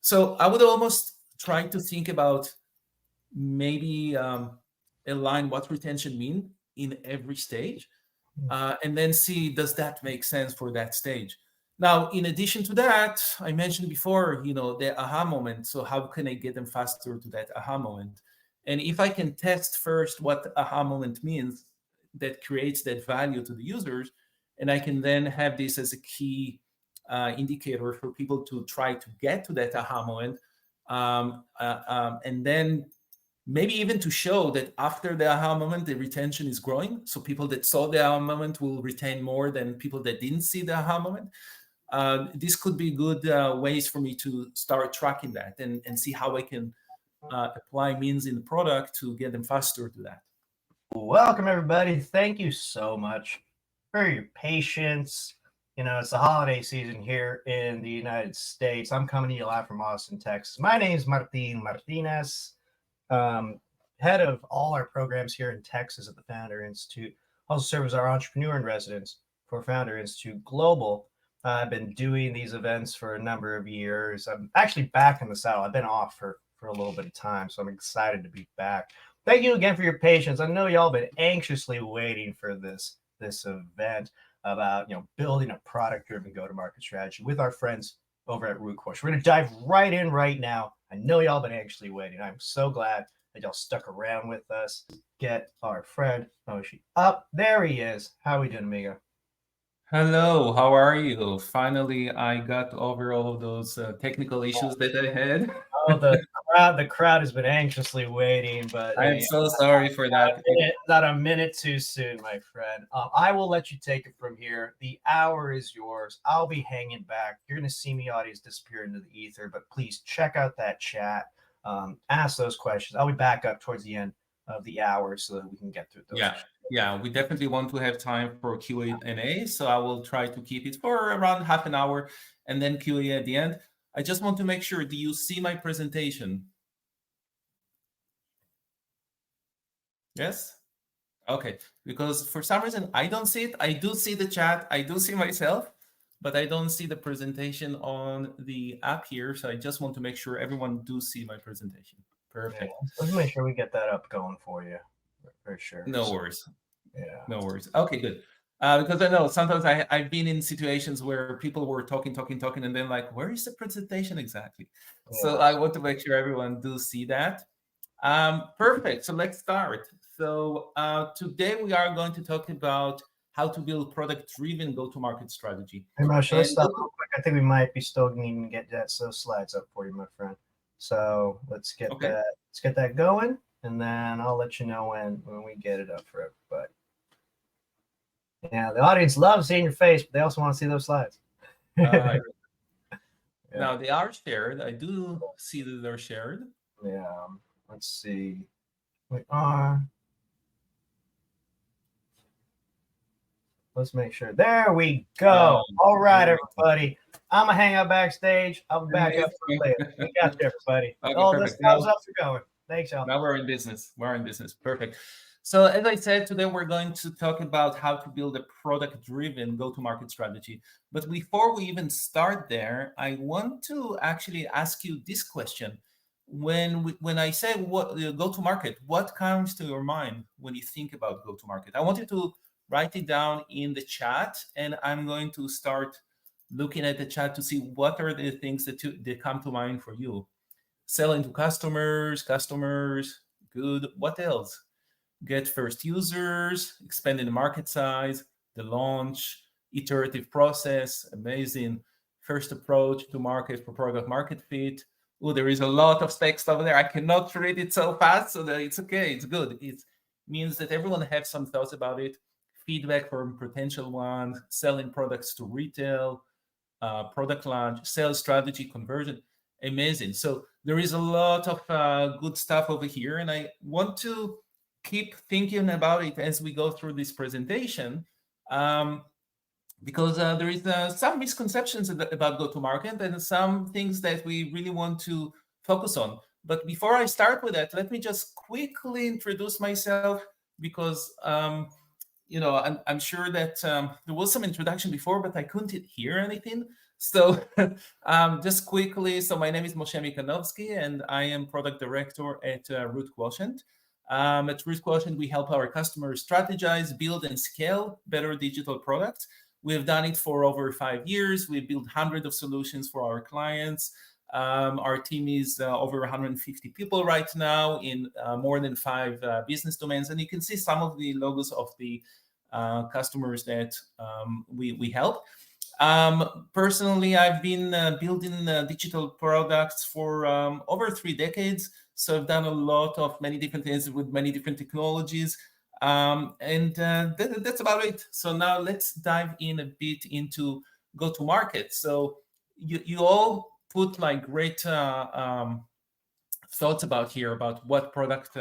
So I would almost try to think about maybe align what retention mean in every stage, and then see does that make sense for that stage. Now, in addition to that, I mentioned before, the aha moment. So how can I get them faster to that aha moment? And if I can test first what aha moment means, that creates that value to the users, and I can then have this as a key indicator for people to try to get to that aha moment, and then maybe even to show that after the aha moment, the retention is growing. So people that saw the aha moment will retain more than people that didn't see the aha moment. This could be good ways for me to start tracking that and see how I can apply means in the product to get them faster to that. Welcome, everybody. Thank you so much for your patience. It's the holiday season here in the United States. I'm coming to you live from Austin, Texas. My name is Martin Martinez, head of all our programs here in Texas at the Founder Institute. Also serve as our entrepreneur in residence for Founder Institute Global. I've been doing these events for a number of years. I'm actually back in the saddle. I've been off for a little bit of time, so I'm excited to be back. Thank you again for your patience. I know y'all been anxiously waiting for this event about building a product-driven go-to-market strategy with our friends over at RootQuotient. We're going to dive right in right now. I know y'all been anxiously waiting. I'm so glad that y'all stuck around with us. Get our friend Moshe up. There he is. How we doing, amigo? Hello, how are you? Finally, I got over all of those technical issues that I had. Oh, the crowd has been anxiously waiting, but I'm so sorry for that. Not a minute too soon, my friend. I will let you take it from here. The hour is yours. I'll be hanging back. You're going to see me audience disappear into the ether, but please check out that chat. Ask those questions. I'll be back up towards the end of the hour so that we can get through those. Yeah, we definitely want to have time for Q&A, so I will try to keep it for around half an hour and then Q&A at the end. I just want to make sure, do you see my presentation? Yes? Okay, because for some reason I don't see it. I do see the chat, I do see myself, but I don't see the presentation on the app here, so I just want to make sure everyone do see my presentation. Perfect. Yeah, let's make sure we get that up going for you. For sure. No worries. Yeah. No worries. Okay, good. Because I know sometimes I've been in situations where people were talking, and then like, where is the presentation exactly? Yeah. So I want to make sure everyone do see that. Perfect. So let's start. So today we are going to talk about how to build product-driven go-to-market strategy. Hey, Moshe, let's stop real quick. I think we might be still needing to get those slides up for you, my friend. So let's get that going, and then I'll let you know when we get it up for everybody. Yeah, the audience loves seeing your face, but they also want to see those slides. Yeah. Now they are shared. I do see that they're shared. Yeah. Let's see. We are. Let's make sure. There we go. All right, everybody. I'm going to hang out backstage. I'll be back up later. We got you, everybody. Okay, all this thumbs up are going. Thanks, y'all. Now we're in business. Perfect. So as I said, today we're going to talk about how to build a product-driven go-to-market strategy. But before we even start there, I want to actually ask you this question. When I say what go-to-market, what comes to your mind when you think about go-to-market? I want you to write it down in the chat, and I'm going to start looking at the chat to see what are the things that come to mind for you. Selling to customers, good. What else? Get first users, expanding the market size, the launch, iterative process, amazing. First approach to market for product market fit. Oh, there is a lot of text over there. I cannot read it so fast, so that it's okay. It's good. It means that everyone has some thoughts about it. Feedback from potential ones, selling products to retail, product launch, sales strategy, conversion. Amazing. So there is a lot of good stuff over here, and I want to keep thinking about it as we go through this presentation, because there is some misconceptions about go-to-market and some things that we really want to focus on. But before I start with that, let me just quickly introduce myself, because I'm sure that there was some introduction before, but I couldn't hear anything. So just quickly, so my name is Moshe Mikanovsky, and I am product director at RootQuotient. At RootQuotient, we help our customers strategize, build, and scale better digital products. We have done it for over 5 years. We've built hundreds of solutions for our clients. Our team is over 150 people right now in more than 5 business domains. And you can see some of the logos of the customers that we help. Personally, I've been building digital products for over 3 decades. So I've done a lot of many different things with many different technologies. That's about it. So now let's dive in a bit into go-to-market. So you all put like great thoughts about here about what product,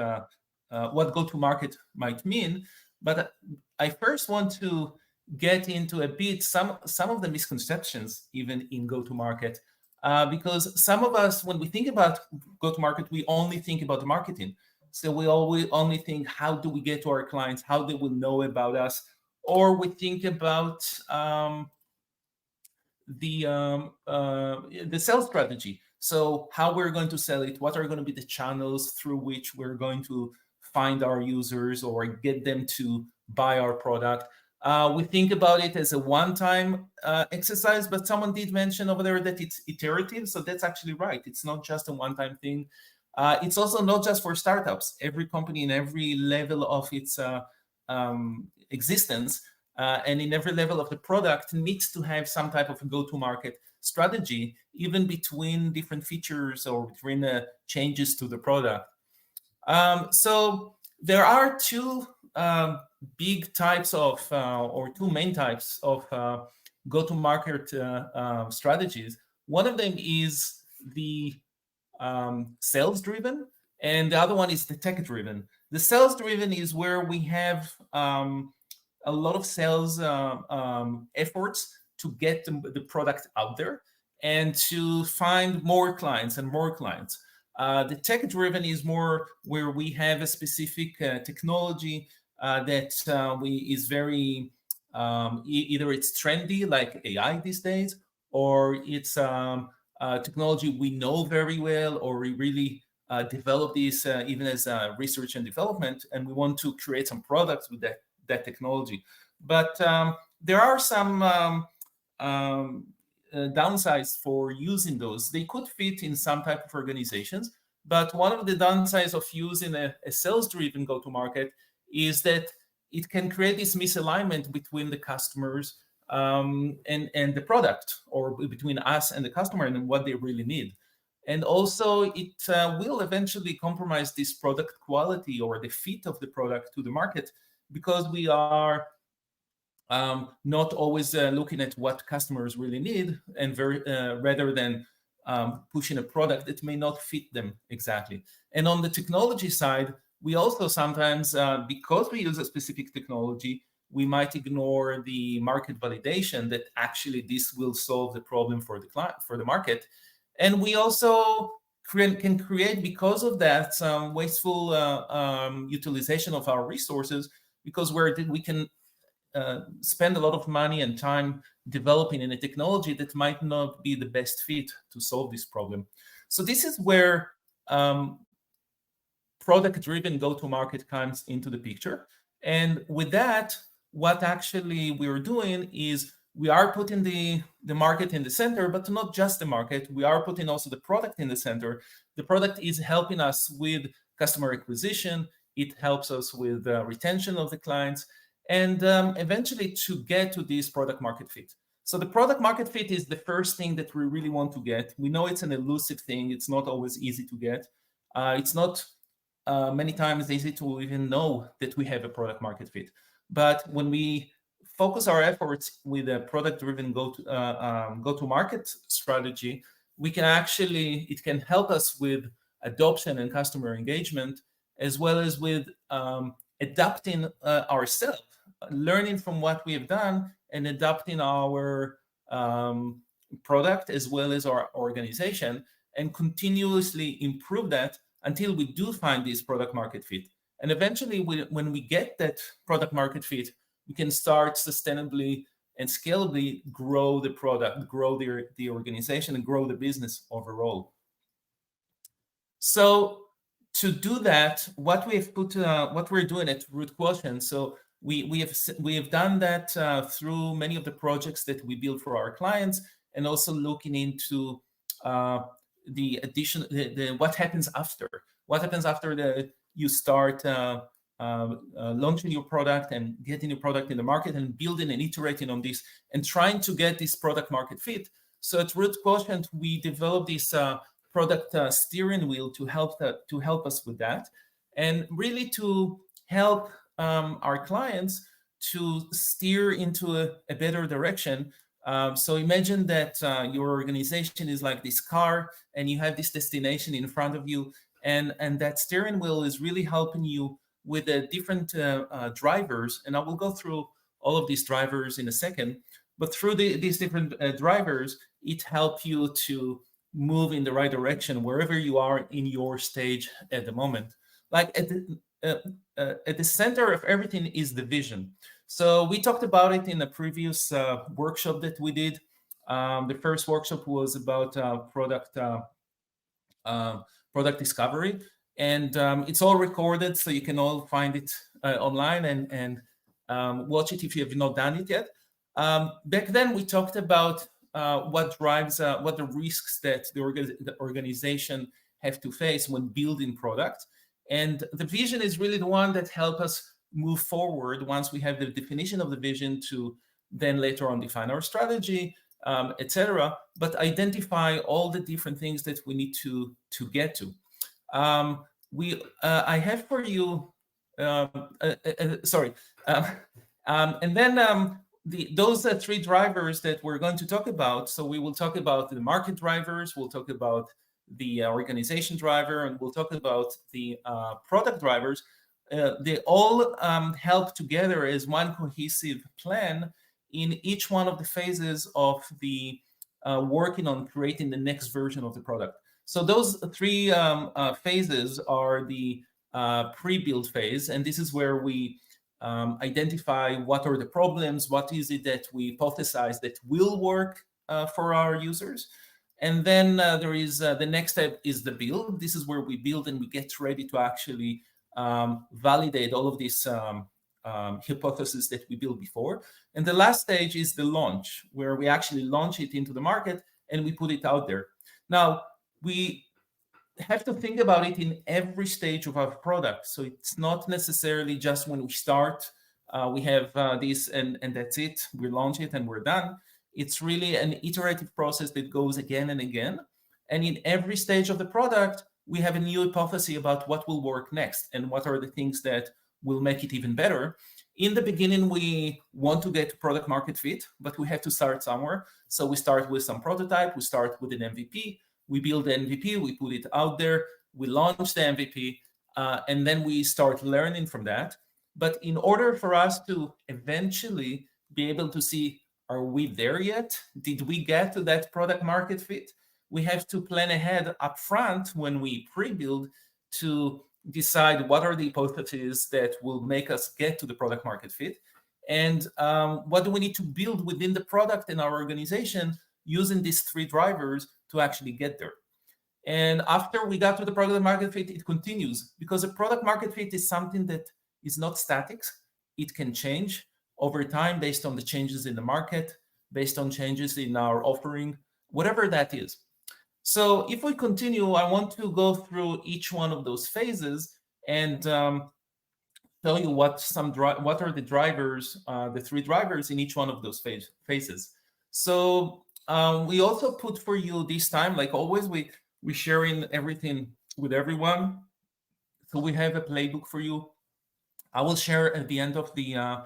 what go-to-market might mean. But I first want to get into a bit some of the misconceptions even in go-to-market, because some of us, when we think about go-to-market, we only think about the marketing. So we only think, how do we get to our clients? How they will know about us? Or we think about the sales strategy. So how we're going to sell it, what are going to be the channels through which we're going to find our users or get them to buy our product. We think about it as a one-time exercise, but someone did mention over there that it's iterative. So that's actually right. It's not just a one-time thing. It's also not just for startups. Every company in every level of its existence and in every level of the product needs to have some type of go-to-market strategy, even between different features or between changes to the product. So there are two big types of, or two main types of go-to-market strategies. One of them is the sales-driven, and the other one is the tech-driven. The sales-driven is where we have a lot of sales efforts to get the product out there and to find more clients and more clients. The tech-driven is more where we have a specific technology that is very, either it's trendy like AI these days, or it's technology we know very well, or we really develop this even as research and development, and we want to create some products with that technology. But there are some downsides for using those. They could fit in some type of organizations, but one of the downsides of using a sales-driven go-to-market is that it can create this misalignment between the customers and the product, or between us and the customer and what they really need. And also it will eventually compromise this product quality or the fit of the product to the market, because we are not always looking at what customers really need, and rather than pushing a product that may not fit them exactly. And on the technology side, we also sometimes, because we use a specific technology, we might ignore the market validation that actually this will solve the problem for the client, for the market. And we also can create, because of that, some wasteful utilization of our resources, because we can spend a lot of money and time developing in a technology that might not be the best fit to solve this problem. So this is where product-driven go-to-market comes into the picture. And with that, what actually we're doing is we are putting the market in the center, but not just the market. We are putting also the product in the center. The product is helping us with customer acquisition. It helps us with retention of the clients, and eventually to get to this product market fit. So the product market fit is the first thing that we really want to get. We know it's an elusive thing. It's not always easy to get. It's not many times easy to even know that we have a product market fit. But when we focus our efforts with a product-driven go-to-market strategy, we can actually, it can help us with adoption and customer engagement, as well as with adapting ourselves, learning from what we have done and adapting our product as well as our organization, and continuously improve that until we do find this product market fit. And eventually, when we get that product market fit, we can start sustainably and scalably grow the product, grow the organization, and grow the business overall. So to do that, what we have put, what we're doing at RootQuotient, so we have done that through many of the projects that we build for our clients, and also looking into the addition, what happens after. What happens after you start launching your product and getting your product in the market and building and iterating on this and trying to get this product market fit. So at RootQuotient, we developed this product steering wheel to help us with that, and really to help our clients to steer into a better direction. So imagine that your organization is like this car, and you have this destination in front of you, and that steering wheel is really helping you with the different drivers. And I will go through all of these drivers in a second. But through these different drivers, it helps you to move in the right direction wherever you are in your stage at the moment. Like at the center of everything is the vision. So we talked about it in a previous workshop that we did. The first workshop was about product discovery, and it's all recorded, so you can all find it online and watch it if you have not done it yet. Back then, we talked about what drives, what the risks that the organization have to face when building product. And the vision is really the one that helps us move forward once we have the definition of the vision to then later on define our strategy, etc. But identify all the different things that we need to get to. I have for you, sorry, and then those are three drivers that we're going to talk about. So we will talk about the market drivers, we'll talk about the organization driver, and we'll talk about the product drivers. They all help together as one cohesive plan in each one of the phases of the working on creating the next version of the product. So those three phases are the pre-build phase, and this is where we identify what are the problems, what is it that we hypothesize that will work for our users. And then there is the next step is the build. This is where we build and we get ready to actually validate all of these hypotheses that we built before. And the last stage is the launch, where we actually launch it into the market and we put it out there. Now, we have to think about it in every stage of our product. So it's not necessarily just when we start, we have this and that's it, we launch it and we're done. It's really an iterative process that goes again and again. And in every stage of the product, we have a new hypothesis about what will work next and what are the things that will make it even better. In the beginning, we want to get product market fit, but we have to start somewhere. So we start with some prototype, we start with an MVP, we build the MVP, we put it out there, we launch the MVP, and then we start learning from that. But in order for us to eventually be able to see, are we there yet? Did we get to that product market fit? We have to plan ahead up front when we pre-build to decide what are the hypotheses that will make us get to the product market fit, and what do we need to build within the product in our organization using these three drivers to actually get there. And after we got to the product market fit, it continues, because a product market fit is something that is not static. It can change over time based on the changes in the market, based on changes in our offering, whatever that is. So if we continue, I want to go through each one of those phases and tell you what are the drivers, the three drivers in each one of those phases. So we also put for you this time, like always, we sharing everything with everyone. So we have a playbook for you. I will share at the end of the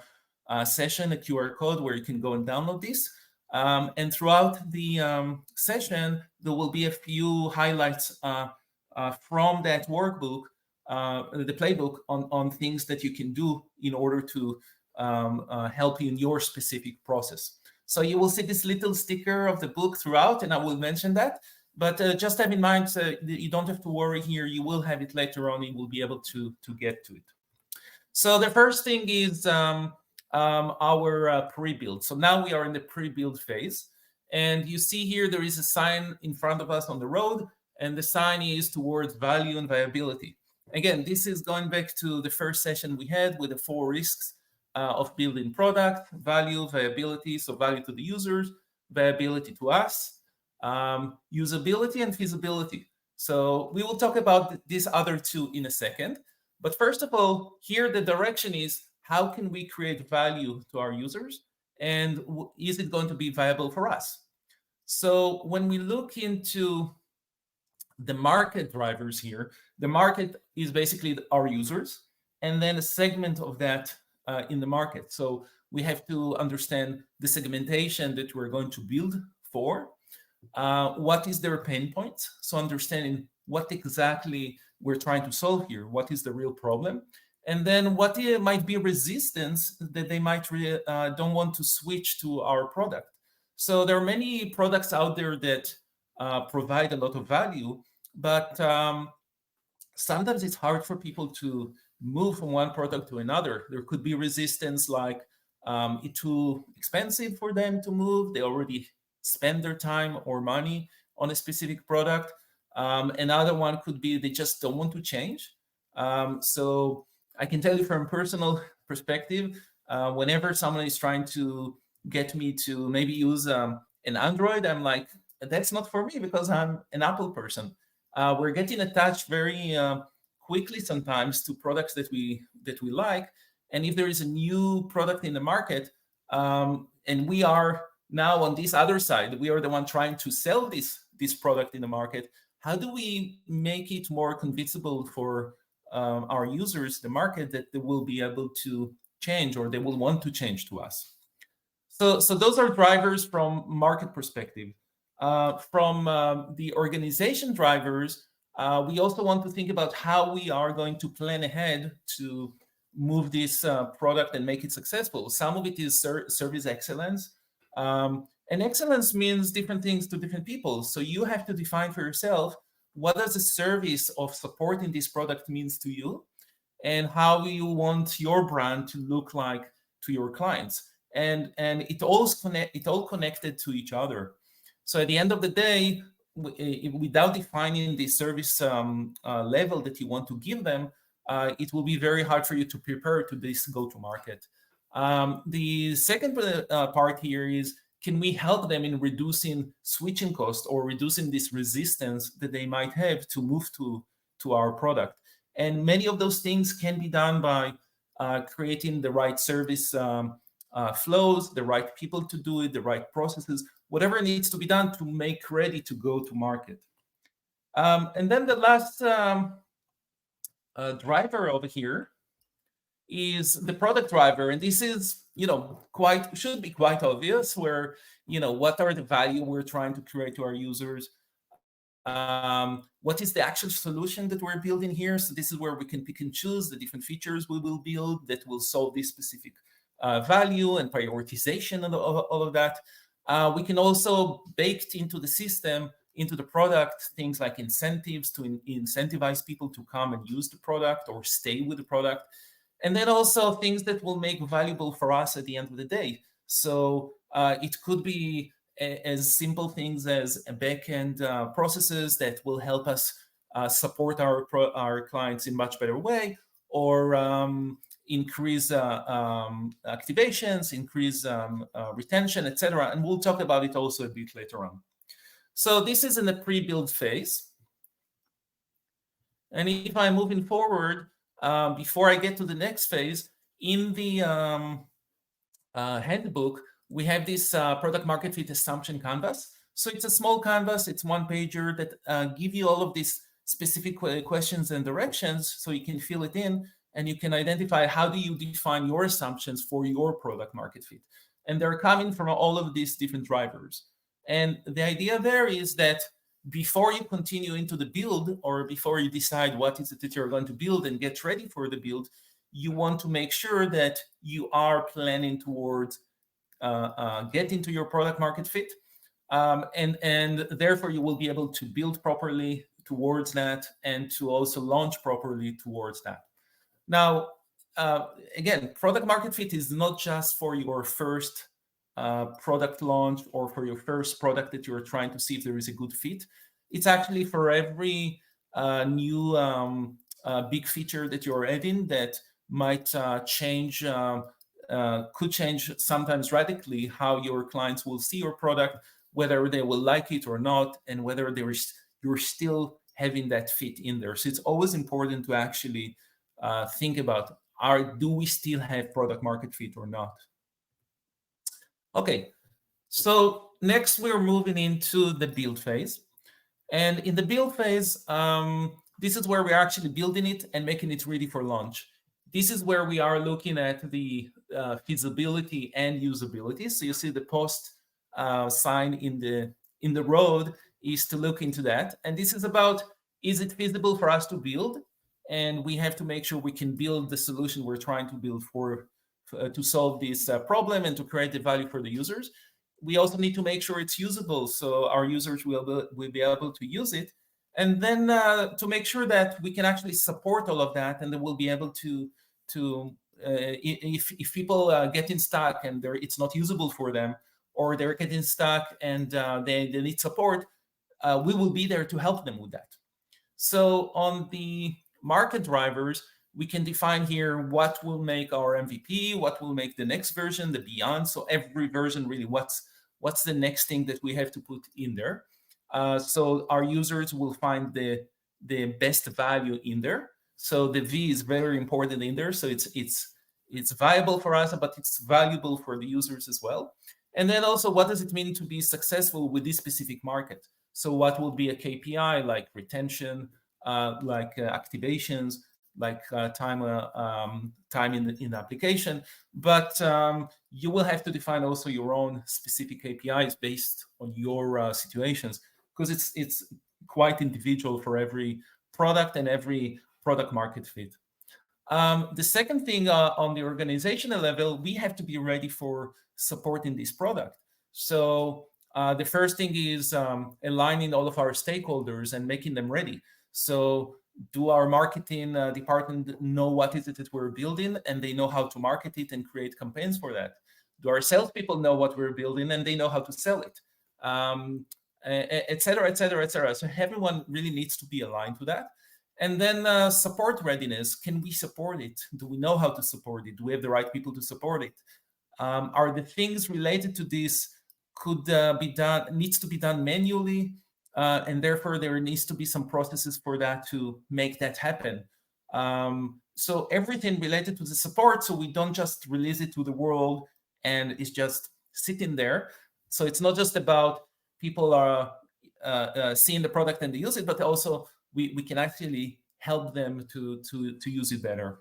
session a QR code where you can go and download this. And throughout the session, there will be a few highlights from that workbook, the playbook, on things that you can do in order to help you in your specific process. So you will see this little sticker of the book throughout, and I will mention that. But just have in mind, you don't have to worry here. You will have it later on. You will be able to get to it. So the first thing is our pre-build. So now we are in the pre-build phase. And you see here, there is a sign in front of us on the road, and the sign is towards value and viability. Again, this is going back to the first session we had with the 4 risks of building product: value, viability, so value to the users, viability to us, usability, and feasibility. So we will talk about these other 2 in a second. But first of all, here the direction is, how can we create value to our users? And is it going to be viable for us? So when we look into the market drivers here, the market is basically our users, and then a segment of that in the market. So we have to understand the segmentation that we're going to build for. What is their pain points? So understanding what exactly we're trying to solve here, what is the real problem, and then what might be resistance that they might don't want to switch to our product. So there are many products out there that provide a lot of value, but sometimes it's hard for people to move from one product to another. There could be resistance, like it's too expensive for them to move. They already spend their time or money on a specific product. Another one could be they just don't want to change. So I can tell you from personal perspective, whenever someone is trying to get me to maybe use an Android, I'm like, that's not for me because I'm an Apple person. We're getting attached very quickly sometimes to products that we like, and if there is a new product in the market, and we are now on this other side, we are the one trying to sell this product in the market. How do we make it more convincible for our users, the market, that they will be able to change or they will want to change to us? So those are drivers from market perspective. From the organization drivers, we also want to think about how we are going to plan ahead to move this product and make it successful. Some of it is service excellence. And excellence means different things to different people. So you have to define for yourself, what does the service of supporting this product means to you, and how you want your brand to look like to your clients. And it all connected to each other. So at the end of the day, without defining the service level that you want to give them, it will be very hard for you to prepare to this go-to-market. The second part here is, can we help them in reducing switching costs or reducing this resistance that they might have to move to our product? And many of those things can be done by creating the right service flows, the right people to do it, the right processes, whatever needs to be done to make ready to go to market. And then the last driver over here is the product driver, and this is should be quite obvious, where what are the value we're trying to create to our users, what is the actual solution that we're building here. So this is where we can pick and choose the different features we will build that will solve this specific value, and prioritization and all of that. We can also bake into the system, into the product, things like incentives to incentivize people to come and use the product or stay with the product. And then also things that will make valuable for us at the end of the day. So it could be as simple things as back-end processes that will help us support our clients in much better way, or increase activations, increase retention, etc. And we'll talk about it also a bit later on. So this is in the pre-build phase. And if I'm moving forward, before I get to the next phase, in the handbook, we have this product market fit assumption canvas. So it's a small canvas, it's one pager that give you all of these specific questions and directions, so you can fill it in and you can identify how do you define your assumptions for your product market fit. And they're coming from all of these different drivers. And the idea there is that before you continue into the build, or before you decide what is it that you're going to build and get ready for the build, you want to make sure that you are planning towards getting to your product market fit. And therefore you will be able to build properly towards that, and to also launch properly towards that. Now, again, product market fit is not just for your first product launch or for your first product that you're trying to see if there is a good fit. It's actually for every new big feature that you're adding that might change, could change sometimes radically how your clients will see your product, whether they will like it or not, and whether you're still having that fit in there. So it's always important to actually think about, do we still have product market fit or not? Okay, so next we're moving into the build phase. And in the build phase, this is where we're actually building it and making it ready for launch. This is where we are looking at the feasibility and usability. So you see the post sign in the road is to look into that. And this is about, is it feasible for us to build? And we have to make sure we can build the solution we're trying to build to solve this problem and to create the value for the users. We also need to make sure it's usable, so our users will be able to use it. And then to make sure that we can actually support all of that, and then we'll be able to if people getting stuck and it's not usable for them, or they're getting stuck and they need support, we will be there to help them with that. So on the market drivers, we can define here what will make our MVP, what will make the next version, the beyond. So every version, really, what's the next thing that we have to put in there. So our users will find the best value in there. So the V is very important in there. So it's viable for us, but it's valuable for the users as well. And then also, what does it mean to be successful with this specific market? So what will be a KPI like retention, like activations, like time in the application, but you will have to define also your own specific KPIs based on your situations, because it's quite individual for every product and every product market fit. The second thing on the organizational level, we have to be ready for supporting this product. So the first thing is aligning all of our stakeholders and making them ready. So do our marketing department know what is it that we're building, and they know how to market it and create campaigns for that? Do our salespeople know what we're building and they know how to sell it? Et cetera, et cetera, et cetera. So everyone really needs to be aligned to that. And then support readiness. Can we support it? Do we know how to support it? Do we have the right people to support it? Are the things related to this needs to be done manually? And therefore, there needs to be some processes for that to make that happen. So everything related to the support, so we don't just release it to the world and it's just sitting there. So it's not just about people are seeing the product and they use it, but also we can actually help them to use it better.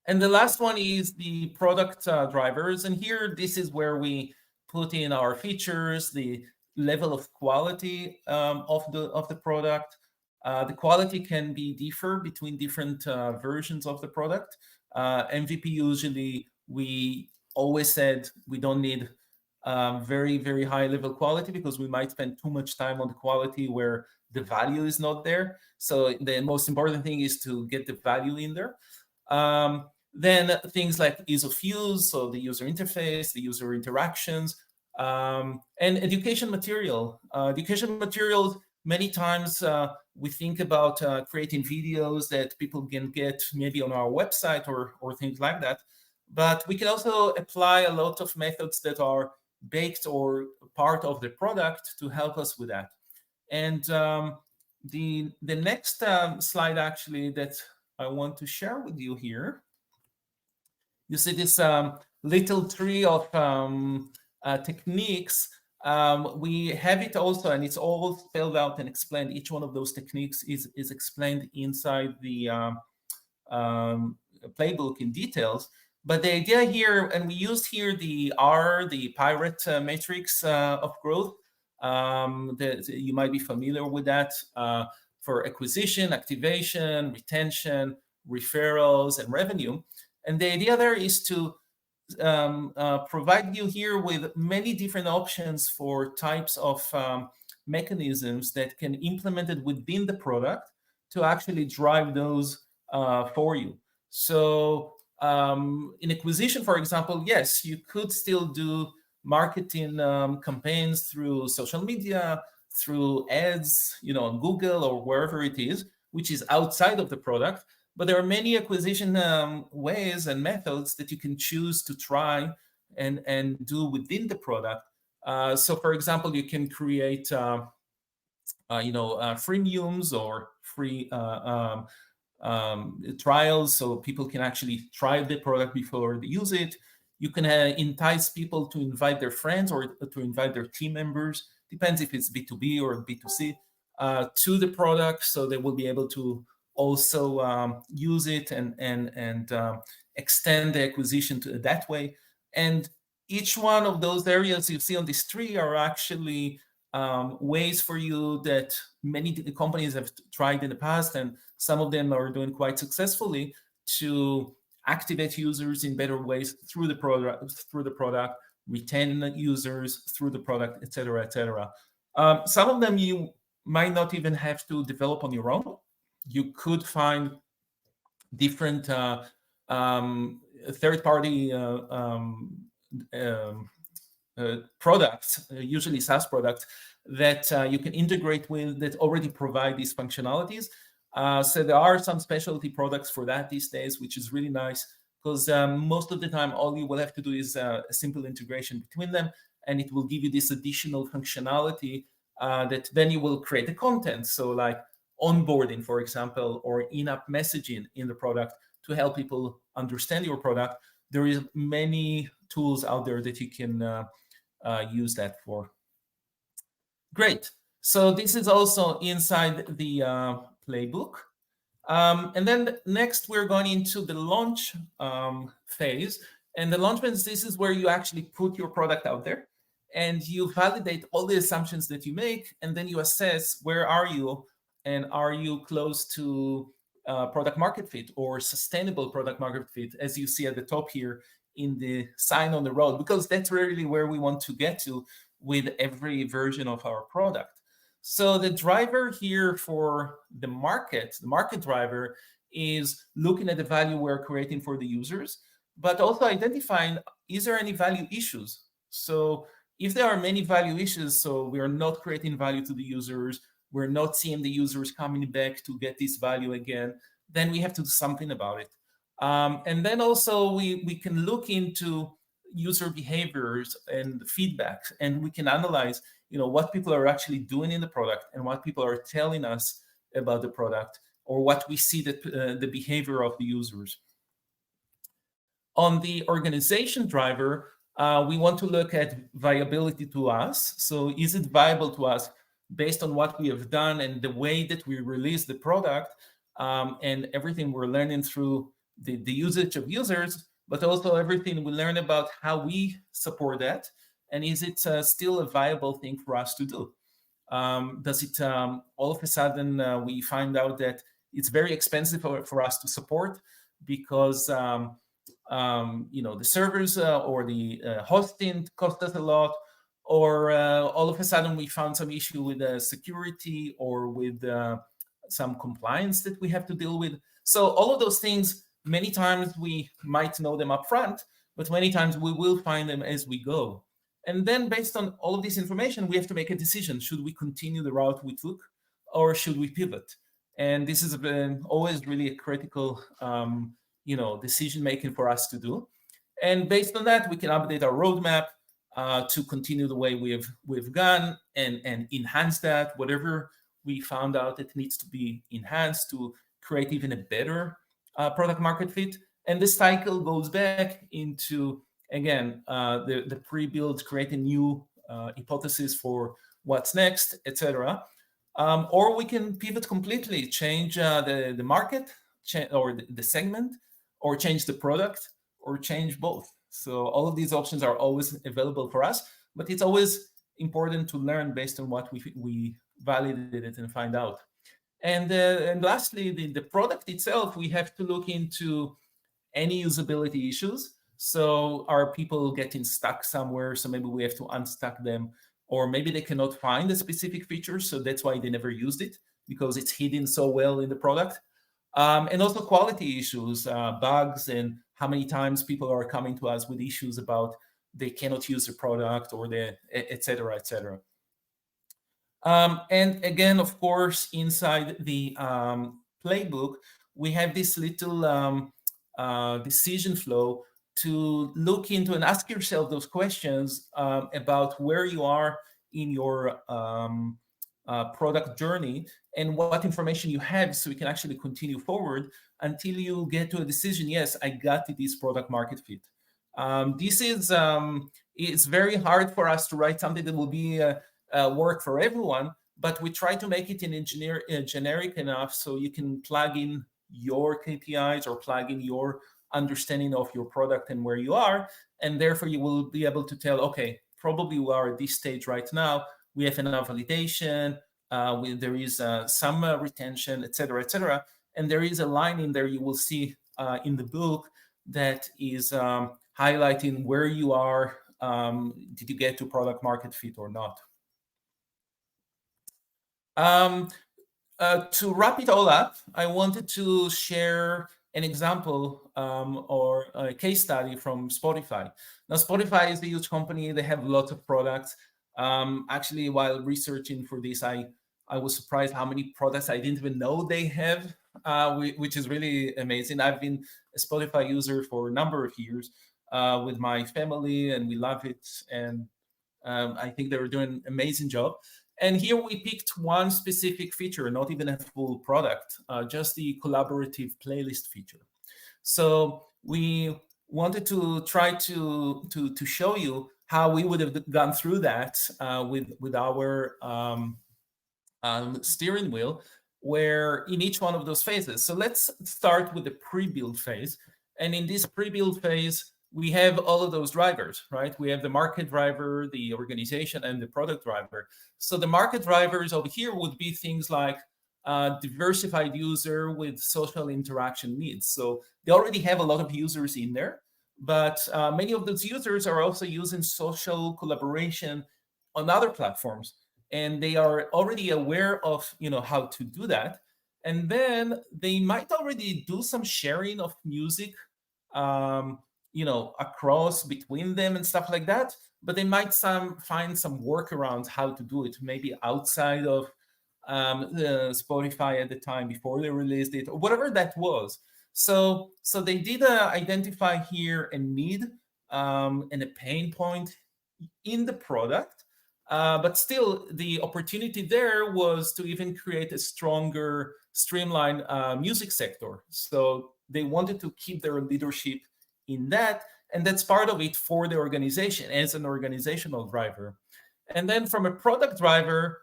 And the last one is the product drivers. And here, this is where we put in our features, the level of quality of the product. The quality can be differ between different versions of the product. MVP, usually, we always said we don't need very, very high level quality, because we might spend too much time on the quality where the value is not there. So the most important thing is to get the value in there. Then things like ease of use, so the user interface, the user interactions, and education material. Education materials, many times we think about creating videos that people can get maybe on our website or things like that. But we can also apply a lot of methods that are baked or part of the product to help us with that. And the next slide, actually, that I want to share with you here, you see this little tree of techniques. We have it also, and it's all spelled out and explained. Each one of those techniques is explained inside the playbook in details. But the idea here, and we used here the pirate matrix of growth. You might be familiar with that for acquisition, activation, retention, referrals, and revenue. And the idea there is to provide you here with many different options for types of mechanisms that can be implemented within the product to actually drive those for you. So in acquisition, for example, yes, you could still do marketing campaigns through social media, through ads, on Google or wherever it is, which is outside of the product. But there are many acquisition ways and methods that you can choose to try and do within the product. So, for example, you can create, freemiums or free trials, so people can actually try the product before they use it. You can entice people to invite their friends or to invite their team members, depends if it's B2B or B2C, to the product, so they will be able to also use it and extend the acquisition to that way. And each one of those areas you see on this tree are actually ways for you that many companies have tried in the past, and some of them are doing quite successfully, to activate users in better ways through the product, retain users through the product, etc., etc. Some of them you might not even have to develop on your own. You could find different third-party products, usually SaaS products, that you can integrate with that already provide these functionalities. So there are some specialty products for that these days, which is really nice, because most of the time all you will have to do is a simple integration between them, and it will give you this additional functionality that then you will create the content. So like onboarding, for example, or in-app messaging in the product to help people understand your product. There is many tools out there that you can use that for. Great. So this is also inside the playbook. And then next, we're going into the launch phase. And the launch phase, this is where you actually put your product out there and you validate all the assumptions that you make, and then you assess where are you, and are you close to product market fit or sustainable product market fit, as you see at the top here in the sign on the road, because that's really where we want to get to with every version of our product. So the driver here for the market driver, is looking at the value we're creating for the users, but also identifying, is there any value issues? So if there are many value issues, so we're not creating value to the users, we're not seeing the users coming back to get this value again, then we have to do something about it. And then also we can look into user behaviors and feedback, and we can analyze what people are actually doing in the product and what people are telling us about the product, or what we see that the behavior of the users. On the organization driver, we want to look at viability to us. So is it viable to us based on what we have done and the way that we release the product, and everything we're learning through the usage of users, but also everything we learn about how we support that, and is it still a viable thing for us to do? Does it all of a sudden we find out that it's very expensive for us to support because the servers or the hosting cost us a lot, or all of a sudden we found some issue with security or with some compliance that we have to deal with. So all of those things, many times we might know them up front, but many times we will find them as we go. And then based on all of this information, we have to make a decision. Should we continue the route we took, or should we pivot? And this has been always really a critical decision making for us to do. And based on that, we can update our roadmap to continue the way we've gone, and enhance that, whatever we found out that needs to be enhanced to create even a better product market fit. And this cycle goes back into, again, the pre-build, creating new hypotheses for what's next, etc. Or we can pivot completely, change the market, or the segment, or change the product, or change both. So all of these options are always available for us, but it's always important to learn based on what we validated and find out. And lastly, the product itself, we have to look into any usability issues. So are people getting stuck somewhere? So maybe we have to unstuck them, or maybe they cannot find a specific feature, so that's why they never used it, because it's hidden so well in the product. And also quality issues, bugs, and how many times people are coming to us with issues about they cannot use the product or the et cetera, et cetera. And again, of course, inside the playbook, we have this little decision flow to look into and ask yourself those questions about where you are in your product journey and what information you have so you can actually continue forward until you get to a decision. Yes, I got this product market fit. This is it's very hard for us to write something that will be work for everyone, but we try to make it in generic enough so you can plug in your KPIs or plug in your understanding of your product and where you are, and therefore you will be able to tell, okay, probably we are at this stage right now. We have enough validation. There is some retention, etc., and there is a line in there you will see in the book that is highlighting where you are. Did you get to product market fit or not? To wrap it all up, I wanted to share an example or a case study from Spotify. Now, Spotify is a huge company. They have lots of products. Actually, while researching for this, I was surprised how many products I didn't even know they have, which is really amazing. I've been a Spotify user for a number of years with my family, and we love it. And I think they're doing an amazing job. And here we picked one specific feature, not even a full product, just the collaborative playlist feature. So we wanted to try to show you how we would have gone through that with our steering wheel, where in each one of those phases. So let's start with the pre-build phase. And in this pre-build phase, we have all of those drivers, right? We have the market driver, the organization, and the product driver. So the market drivers over here would be things like diversified user with social interaction needs. So they already have a lot of users in there, but many of those users are also using social collaboration on other platforms, and they are already aware of how to do that. And then they might already do some sharing of music across between them and stuff like that, but they might find some workarounds how to do it, maybe outside of the Spotify at the time before they released it, or whatever that was. So they did identify here a need and a pain point in the product, but still the opportunity there was to even create a stronger, streamlined music sector. So they wanted to keep their leadership in that, and that's part of it for the organization as an organizational driver. And then from a product driver,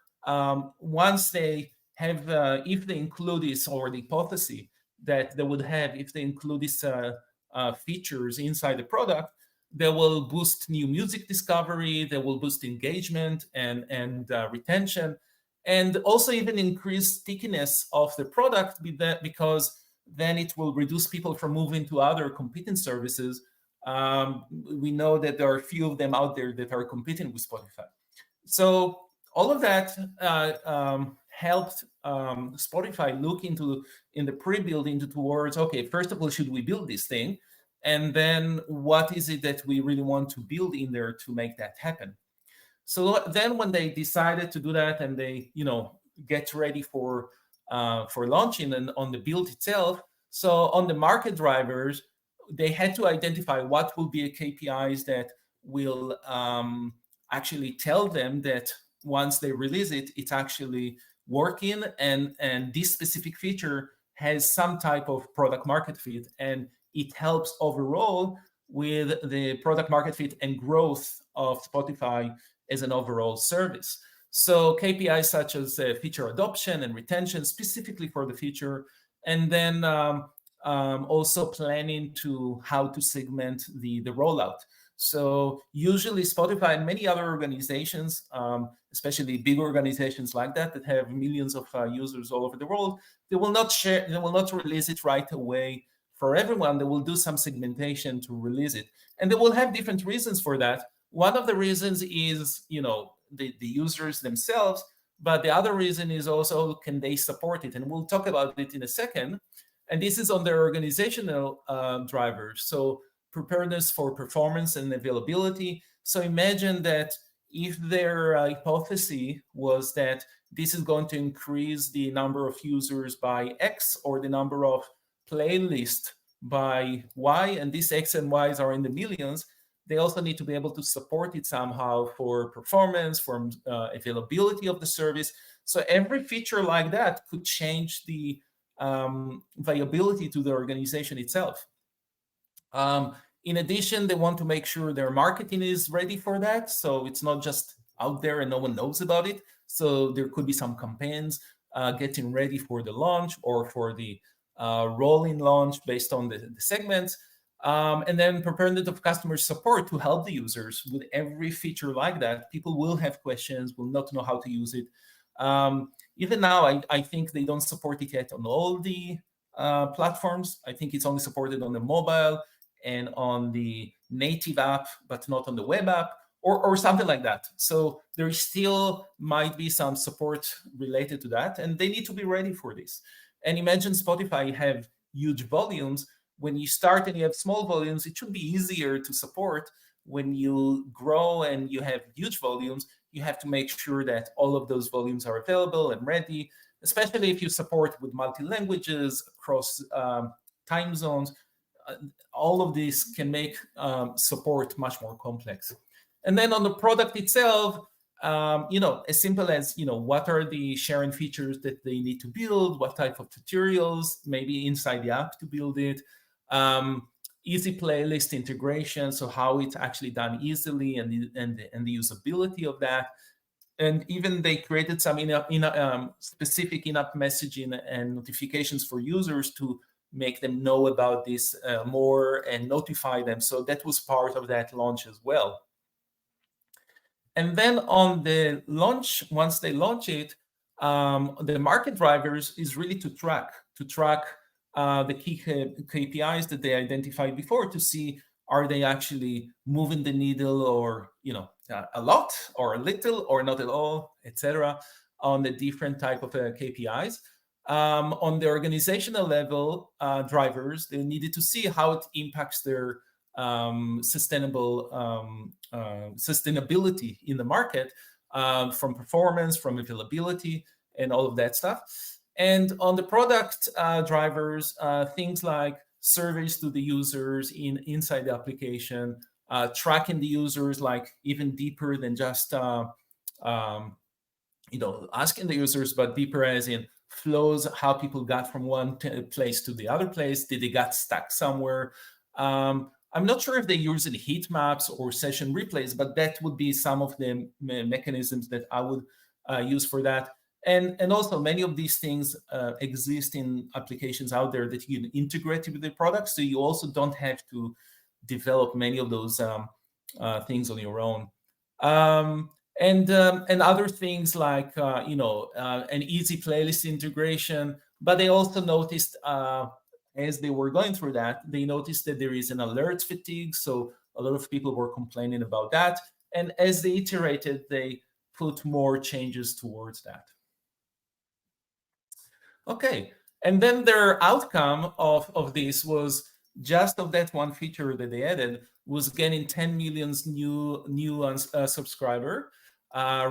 once they have, if they include this, or the hypothesis that they would have, if they include these features inside the product, they will boost new music discovery, they will boost engagement and retention, and also even increase stickiness of the product because then it will reduce people from moving to other competing services. We know that there are a few of them out there that are competing with Spotify. So all of that helped Spotify look in the pre-build towards, okay, first of all, should we build this thing? And then what is it that we really want to build in there to make that happen? So then when they decided to do that and they, get ready for launching and on the build itself. So on the market drivers, they had to identify what will be a KPIs that will actually tell them that once they release it, it's actually working, and this specific feature has some type of product market fit, and it helps overall with the product market fit and growth of Spotify as an overall service. So KPIs such as feature adoption and retention specifically for the feature, and then also planning to how to segment the rollout. So usually Spotify and many other organizations, especially big organizations like that have millions of users all over the world, they will not release it right away for everyone. They will do some segmentation to release it, and they will have different reasons for that. One of the reasons is the users themselves, but the other reason is also, can they support it? And we'll talk about it in a second. And this is on the organizational drivers. So preparedness for performance and availability. So imagine that if their hypothesis was that this is going to increase the number of users by X or the number of playlists by Y, and these X and Ys are in the millions, they also need to be able to support it somehow for performance, for availability of the service. So every feature like that could change the viability to the organization itself. In addition, they want to make sure their marketing is ready for that. So it's not just out there and no one knows about it. So there could be some campaigns getting ready for the launch or for the rolling launch based on the segments. And then preparedness of customer support to help the users with every feature like that. People will have questions, will not know how to use it. Even now, I think they don't support it yet on all the platforms. I think it's only supported on the mobile and on the native app, but not on the web app, or something like that. So there still might be some support related to that, and they need to be ready for this. And imagine Spotify have huge volumes. When you start and you have small volumes, it should be easier to support. When you grow and you have huge volumes, you have to make sure that all of those volumes are available and ready, especially if you support with multi-languages across time zones. All of this can make support much more complex. And then on the product itself, as simple as, what are the sharing features that they need to build, what type of tutorials, maybe inside the app to build it, easy playlist integration, so how it's actually done easily and the usability of that. And even they created some specific in-app messaging and notifications for users to make them know about this more and notify them. So that was part of that launch as well. And then on the launch, once they launch it, the market drivers is really to track the key KPIs that they identified before to see, are they actually moving the needle, or a lot or a little or not at all, etc., on the different type of KPIs. On the organizational level, drivers, they needed to see how it impacts their sustainability in the market, from performance, from availability, and all of that stuff. And on the product drivers, things like surveys to the users inside the application, tracking the users, like even deeper than just asking the users, but deeper as in flows, how people got from one place to the other place. Did they get stuck somewhere? I'm not sure if they use any heat maps or session replays, but that would be some of the mechanisms that I would use for that. And also many of these things exist in applications out there that you can integrate with the product. So you also don't have to develop many of those things on your own. And other things like, an easy playlist integration. But they also noticed, as they were going through that, they noticed that there is an alert fatigue. So a lot of people were complaining about that. And as they iterated, they put more changes towards that. Okay, and then their outcome of this was, just of that one feature that they added, was getting 10 million new subscriber,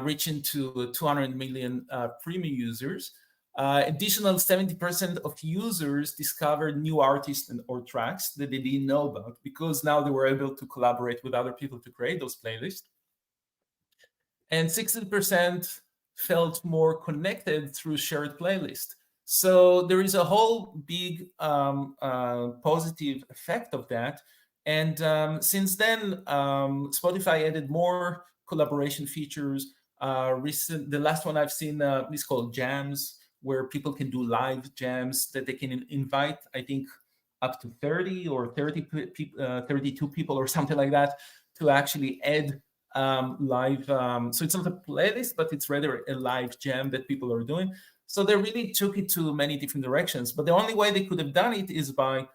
reaching to 200 million premium users. Additional 70% of users discovered new artists or tracks that they didn't know about, because now they were able to collaborate with other people to create those playlists. And 60% felt more connected through shared playlists. So there is a whole big positive effect of that. And since then, Spotify added more collaboration features. The last one I've seen is called Jams, where people can do live jams that they can invite, I think, up to 30 or 32 people or something like that, to actually add live. So it's not a playlist, but it's rather a live jam that people are doing. So they really took it to many different directions. But the only way they could have done it is by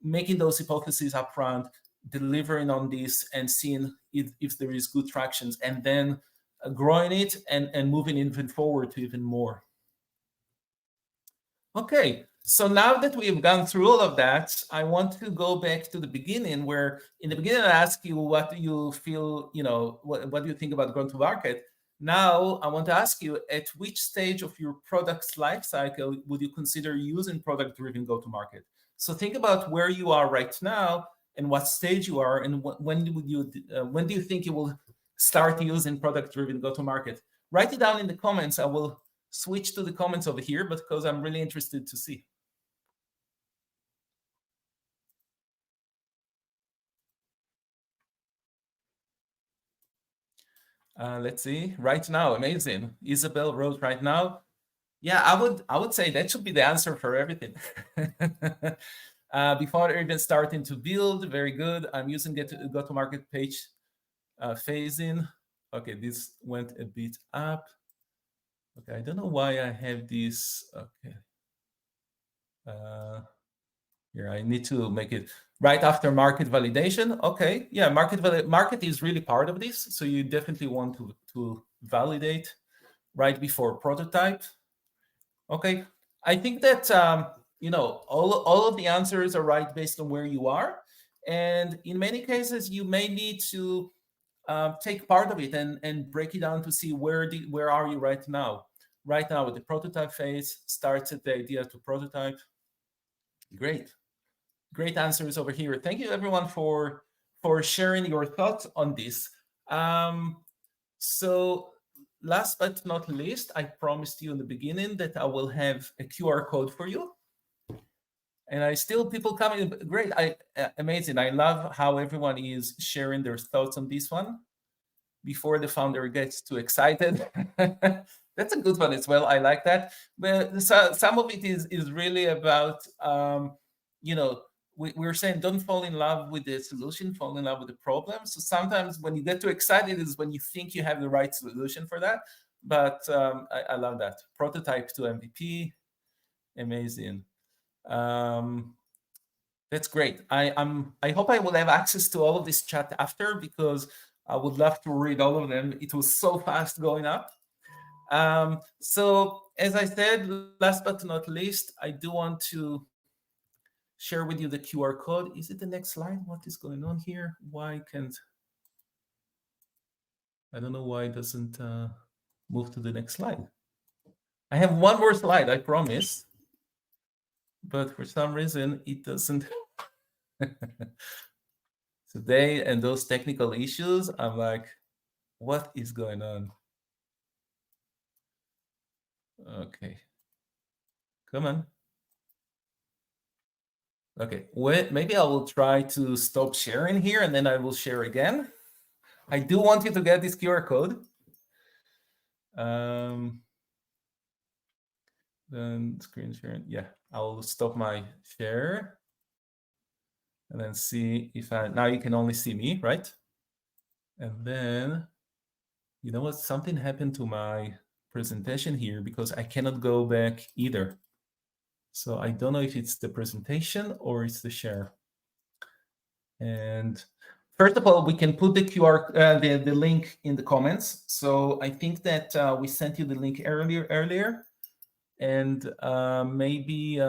making those hypotheses up front, delivering on this, and seeing if there is good tractions, and then growing it and moving even forward to even more. Okay, So now that we've gone through all of that, I want to go back to the beginning, where in the beginning I asked you what do you feel, what do you think about going to market? Now I want to ask you, at which stage of your product's life cycle would you consider using product-driven go-to-market? So think about where you are right now and what stage you are, and when do you think you will start using product-driven go-to-market? Write it down in the comments. I will switch to the comments over here, because I'm really interested to see. Let's see. Right now, amazing. Isabel wrote right now. Yeah, I would say that should be the answer for everything. Before even starting to build, very good. I'm using go-to-market page phasing. Okay, this went a bit up. Okay, I don't know why I have this. Okay. Here, I need to make it right after market validation. Okay, yeah, market is really part of this. So you definitely want to validate right before prototype. Okay, I think that all of the answers are right based on where you are, and in many cases you may need to take part of it and break it down to see where are you right now. Right now with the prototype phase, starts at the idea to prototype. Great answers over here. Thank you everyone for sharing your thoughts on this. So last but not least, I promised you in the beginning that I will have a QR code for you. And people coming. Great, amazing. I love how everyone is sharing their thoughts on this one before the founder gets too excited. That's a good one as well. I like that. But some of it is really about, we're saying don't fall in love with the solution, fall in love with the problem. So sometimes when you get too excited is when you think you have the right solution for that. But I love that. Prototype to MVP, amazing. That's great. I hope I will have access to all of this chat after, because I would love to read all of them. It was so fast going up. So as I said, last but not least, I do want to share with you the QR code. Is it the next slide? What is going on here? Why can't, I don't know why it doesn't move to the next slide. I have one more slide, I promise. But for some reason, it doesn't. Today and those technical issues, I'm like, what is going on? Okay. Come on. Okay, maybe I will try to stop sharing here and then I will share again. I do want you to get this QR code. Then screen sharing. Yeah, I'll stop my share and then see if now you can only see me, right? And then, you know what? Something happened to my presentation here because I cannot go back either. So I don't know if it's the presentation or it's the share. And first of all, we can put the the link in the comments. So I think that we sent you the link earlier, and maybe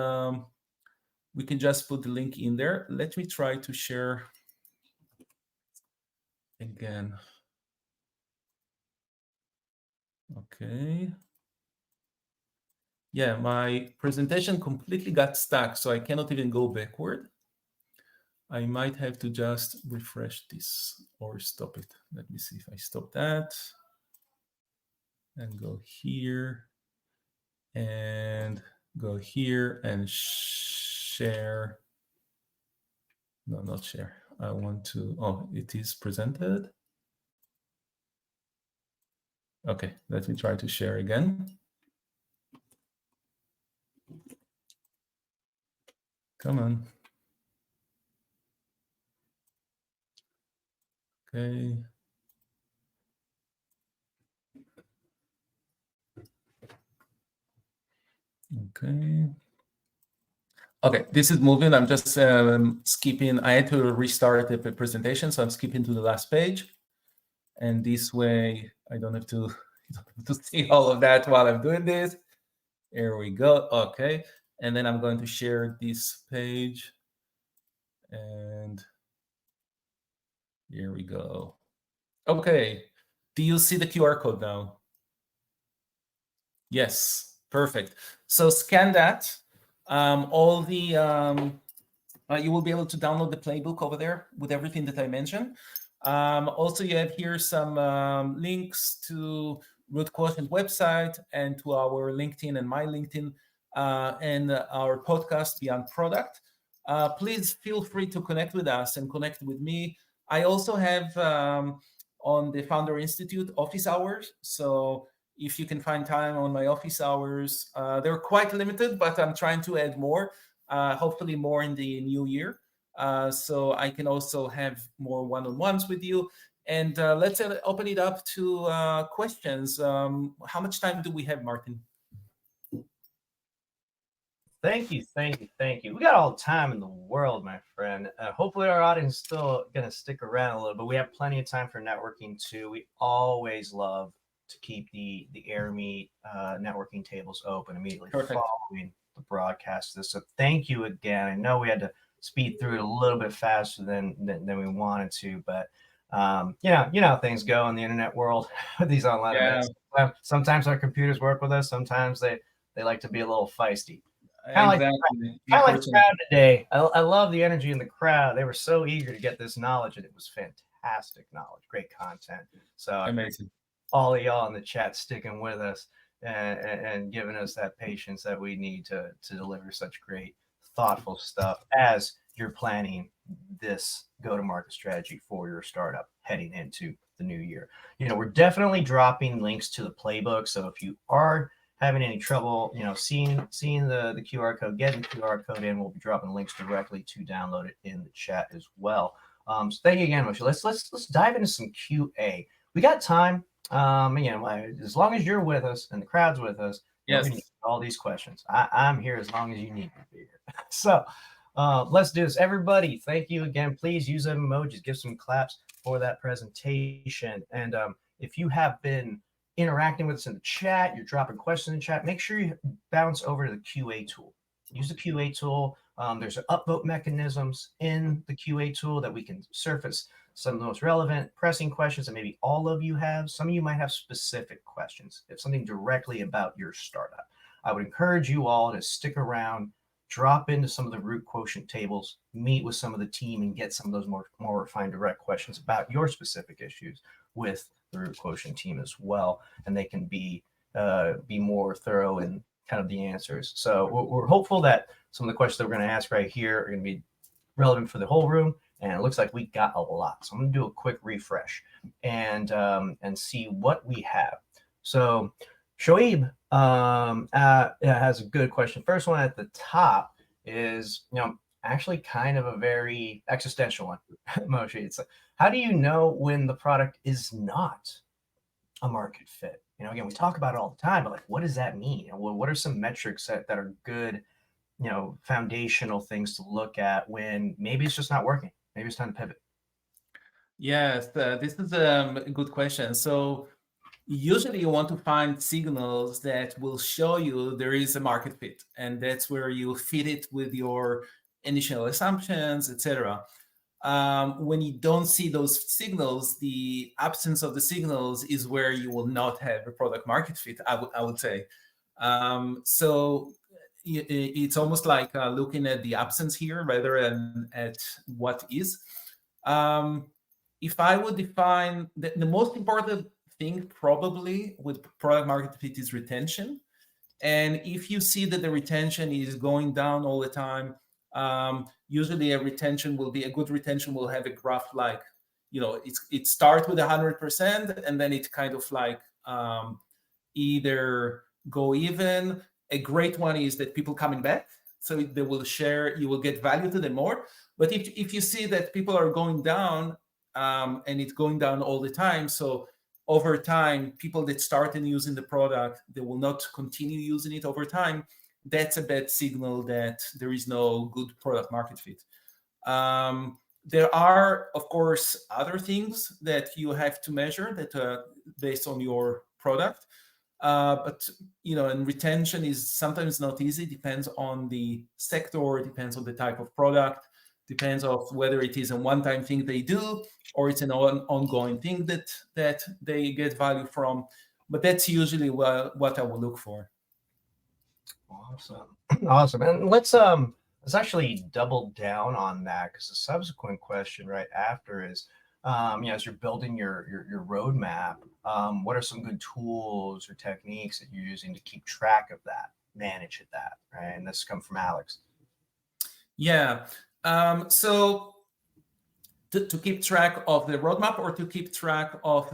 we can just put the link in there. Let me try to share again. Okay. Yeah, my presentation completely got stuck, so I cannot even go backward. I might have to just refresh this or stop it. Let me see if I stop that and go here and go here and share. No, not share. I want to, oh, it is presented. Okay, let me try to share again. Come on. Okay. Okay. Okay, this is moving. I'm just skipping. I had to restart the presentation, so I'm skipping to the last page. And this way, I don't have to see all of that while I'm doing this. Here we go. Okay. And then I'm going to share this page. And here we go. Okay. Do you see the QR code now? Yes, perfect. So scan that. All the you will be able to download the playbook over there with everything that I mentioned. Also, you have here some links to RootQuotient website and to our LinkedIn and my LinkedIn and our podcast Beyond Product. Please feel free to connect with us and connect with me. I also have on the Founder Institute office hours. So if you can find time on my office hours, they're quite limited, but I'm trying to add more. Hopefully more in the new year. So I can also have more one-on-ones with you. And let's open it up to questions. How much time do we have, Martin? Thank you. We got all the time in the world, my friend. Hopefully our audience is still going to stick around a little, but we have plenty of time for networking too. We always love to keep the AirMeet networking tables open immediately following the broadcast. So thank you again. I know we had to speed through it a little bit faster than we wanted to, but you know how things go in the internet world with these online events. Sometimes our computers work with us. Sometimes they like to be a little feisty. Kind of like the crowd today. I love the energy in the crowd. They were so eager to get this knowledge, and it was fantastic knowledge, great content. So amazing. All of y'all in the chat sticking with us and giving us that patience that we need to deliver such great, thoughtful stuff as you're planning this go-to-market strategy for your startup heading into the new year. You know, we're definitely dropping links to the playbook. So if you are having any trouble, seeing the QR code, getting the QR code in, we'll be dropping links directly to download it in the chat as well. So thank you again, Moshe. Let's dive into some QA. We got time. As long as you're with us and the crowd's with us, yes, we're gonna get all these questions. I'm here as long as you need me to be here. So let's do this. Everybody, thank you again. Please use them emojis, give some claps for that presentation. And if you have been interacting with us in the chat, you're dropping questions in the chat, make sure you bounce over to the QA tool. Use the QA tool. There's upvote mechanisms in the QA tool that we can surface some of the most relevant, pressing questions that maybe all of you have. Some of you might have specific questions. If something directly about your startup, I would encourage you all to stick around, drop into some of the RootQuotient tables, meet with some of the team, and get some of those more refined, direct questions about your specific issues with the RootQuotient team as well, and they can be more thorough in kind of the answers. So we're hopeful that some of the questions that we're going to ask right here are going to be relevant for the whole room, and it looks like we got a lot. So I'm going to do a quick refresh and see what we have. So Shoaib has a good question. First one at the top is, actually kind of a very existential one, Moshe. It's how do you know when the product is not a market fit? Again, we talk about it all the time, but what does that mean? What are some metrics that are good, foundational things to look at when maybe it's just not working? Maybe it's time to pivot. Yes, this is a good question. So usually you want to find signals that will show you there is a market fit, and that's where you fit it with your initial assumptions, etc. When you don't see those signals, the absence of the signals is where you will not have a product market fit, I would say. So it's almost like looking at the absence here rather than at what is. If I would define the most important thing probably with product market fit is retention. And if you see that the retention is going down all the time, usually a good retention will have a graph like, it starts with 100% and then it kind of like either go even. A great one is that people coming back, so they will share, you will get value to them more. But if you see that people are going down and it's going down all the time, so over time, people that started using the product, they will not continue using it over time. That's a bad signal that there is no good product market fit. There are, of course, other things that you have to measure that based on your product. But and retention is sometimes not easy. Depends on the sector, depends on the type of product, depends on whether it is a one-time thing they do or it's an ongoing thing that they get value from. But that's usually what I will look for. Awesome. Awesome. And let's actually double down on that, because the subsequent question right after is, as you're building your roadmap, what are some good tools or techniques that you're using to keep track of that, manage that, right? And this comes from Alex. Yeah. So to keep track of the roadmap, or to keep track of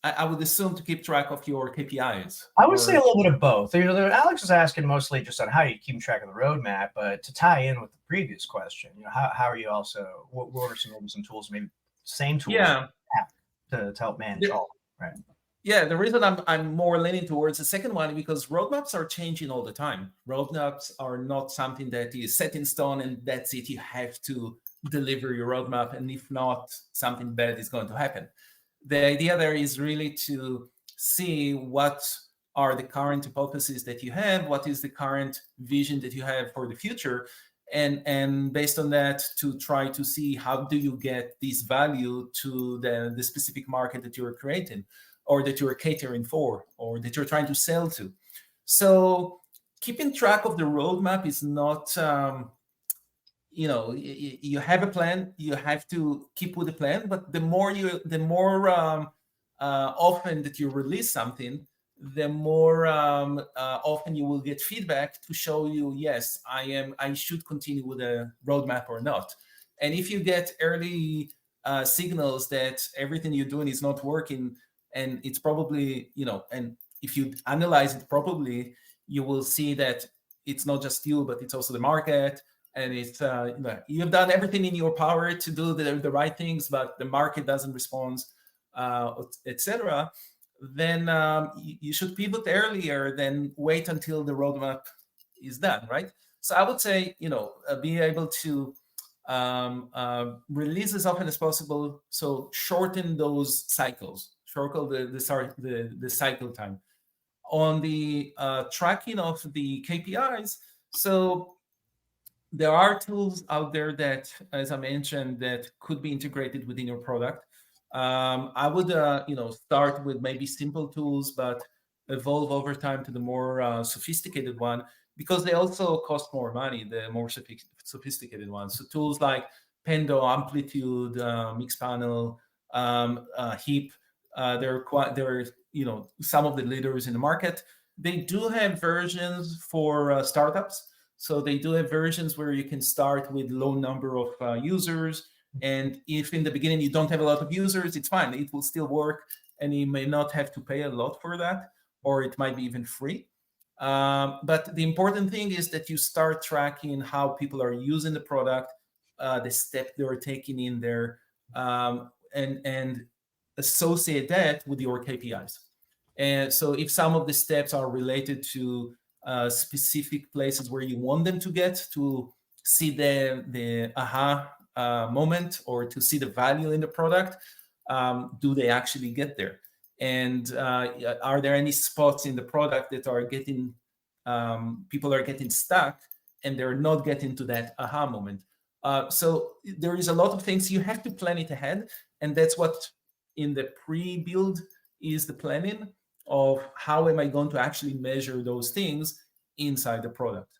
I would assume to keep track of your KPIs. I would say a little bit of both. Alex is asking mostly just on how you keep track of the roadmap, but to tie in with the previous question, how are you also, what are some tools, maybe same tools to help manage all, right? Yeah, the reason I'm more leaning towards the second one, because roadmaps are changing all the time. Roadmaps are not something that is set in stone and that's it. You have to deliver your roadmap, and if not, something bad is going to happen. The idea there is really to see what are the current hypotheses that you have, what is the current vision that you have for the future, and based on that, to try to see how do you get this value to the specific market that you're creating, or that you're catering for, or that you're trying to sell to. So keeping track of the roadmap is not, you have a plan, you have to keep with the plan, but the more often that you release something, the more often you will get feedback to show you, yes, I should continue with a roadmap or not. And if you get early signals that everything you're doing is not working, and it's probably, and if you analyze it properly, you will see that it's not just you, but it's also the market. And it's you've done everything in your power to do the right things, but the market doesn't respond, etc. Then you should pivot earlier than wait until the roadmap is done, right? So I would say, be able to release as often as possible. So shorten those cycles, shorten the cycle time. On the tracking of the KPIs, so there are tools out there that, as I mentioned, that could be integrated within your product. I would, start with maybe simple tools, but evolve over time to the more sophisticated one, because they also cost more money, the more sophisticated ones. So tools like Pendo, Amplitude, Mixpanel, Heap, they're some of the leaders in the market. They do have versions for startups. So they do have versions where you can start with low number of users. And if in the beginning you don't have a lot of users, it's fine. It will still work, and you may not have to pay a lot for that, or it might be even free. But the important thing is that you start tracking how people are using the product, the step they're taking in there, and associate that with your KPIs. And so if some of the steps are related to specific places where you want them to get to see the aha moment, or to see the value in the product, do they actually get there? And are there any spots in the product that are getting people are getting stuck and they're not getting to that aha moment? So there is a lot of things. You have to plan it ahead, and that's what in the pre-build is the planning of how am I going to actually measure those things inside the product.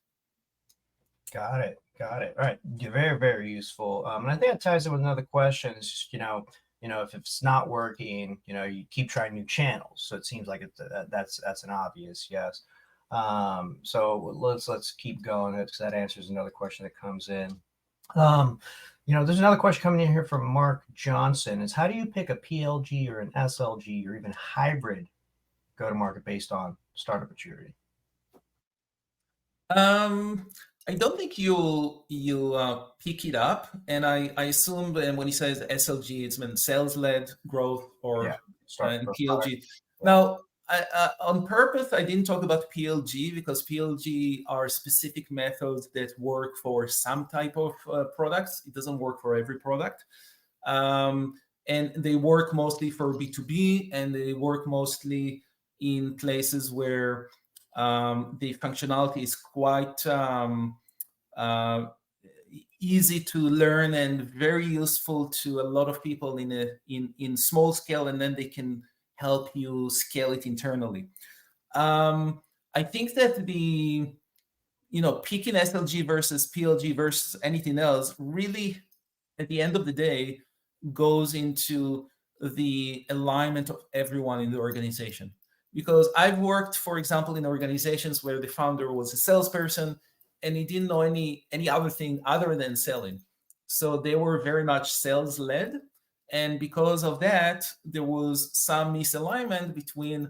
Got it. All right. Very, very useful. And I think that ties in with another question. It's just, if it's not working, you keep trying new channels. So it seems like that's an obvious yes. So let's keep going, because that answers another question that comes in. There's another question coming in here from Mark Johnson. Is how do you pick a PLG or an SLG or even hybrid go-to-market based on startup maturity? I don't think you pick it up, and I assume when he says SLG, it's been sales-led growth, or PLG. Now, on purpose, I didn't talk about PLG, because PLG are specific methods that work for some type of products. It doesn't work for every product. And they work mostly for B2B, and they work mostly in places where the functionality is quite uh, easy to learn and very useful to a lot of people in small scale, and then they can help you scale it internally. I think that picking SLG versus PLG versus anything else really, at the end of the day, goes into the alignment of everyone in the organization. Because I've worked, for example, in organizations where the founder was a salesperson and he didn't know any other thing other than selling. So they were very much sales led. And because of that, there was some misalignment between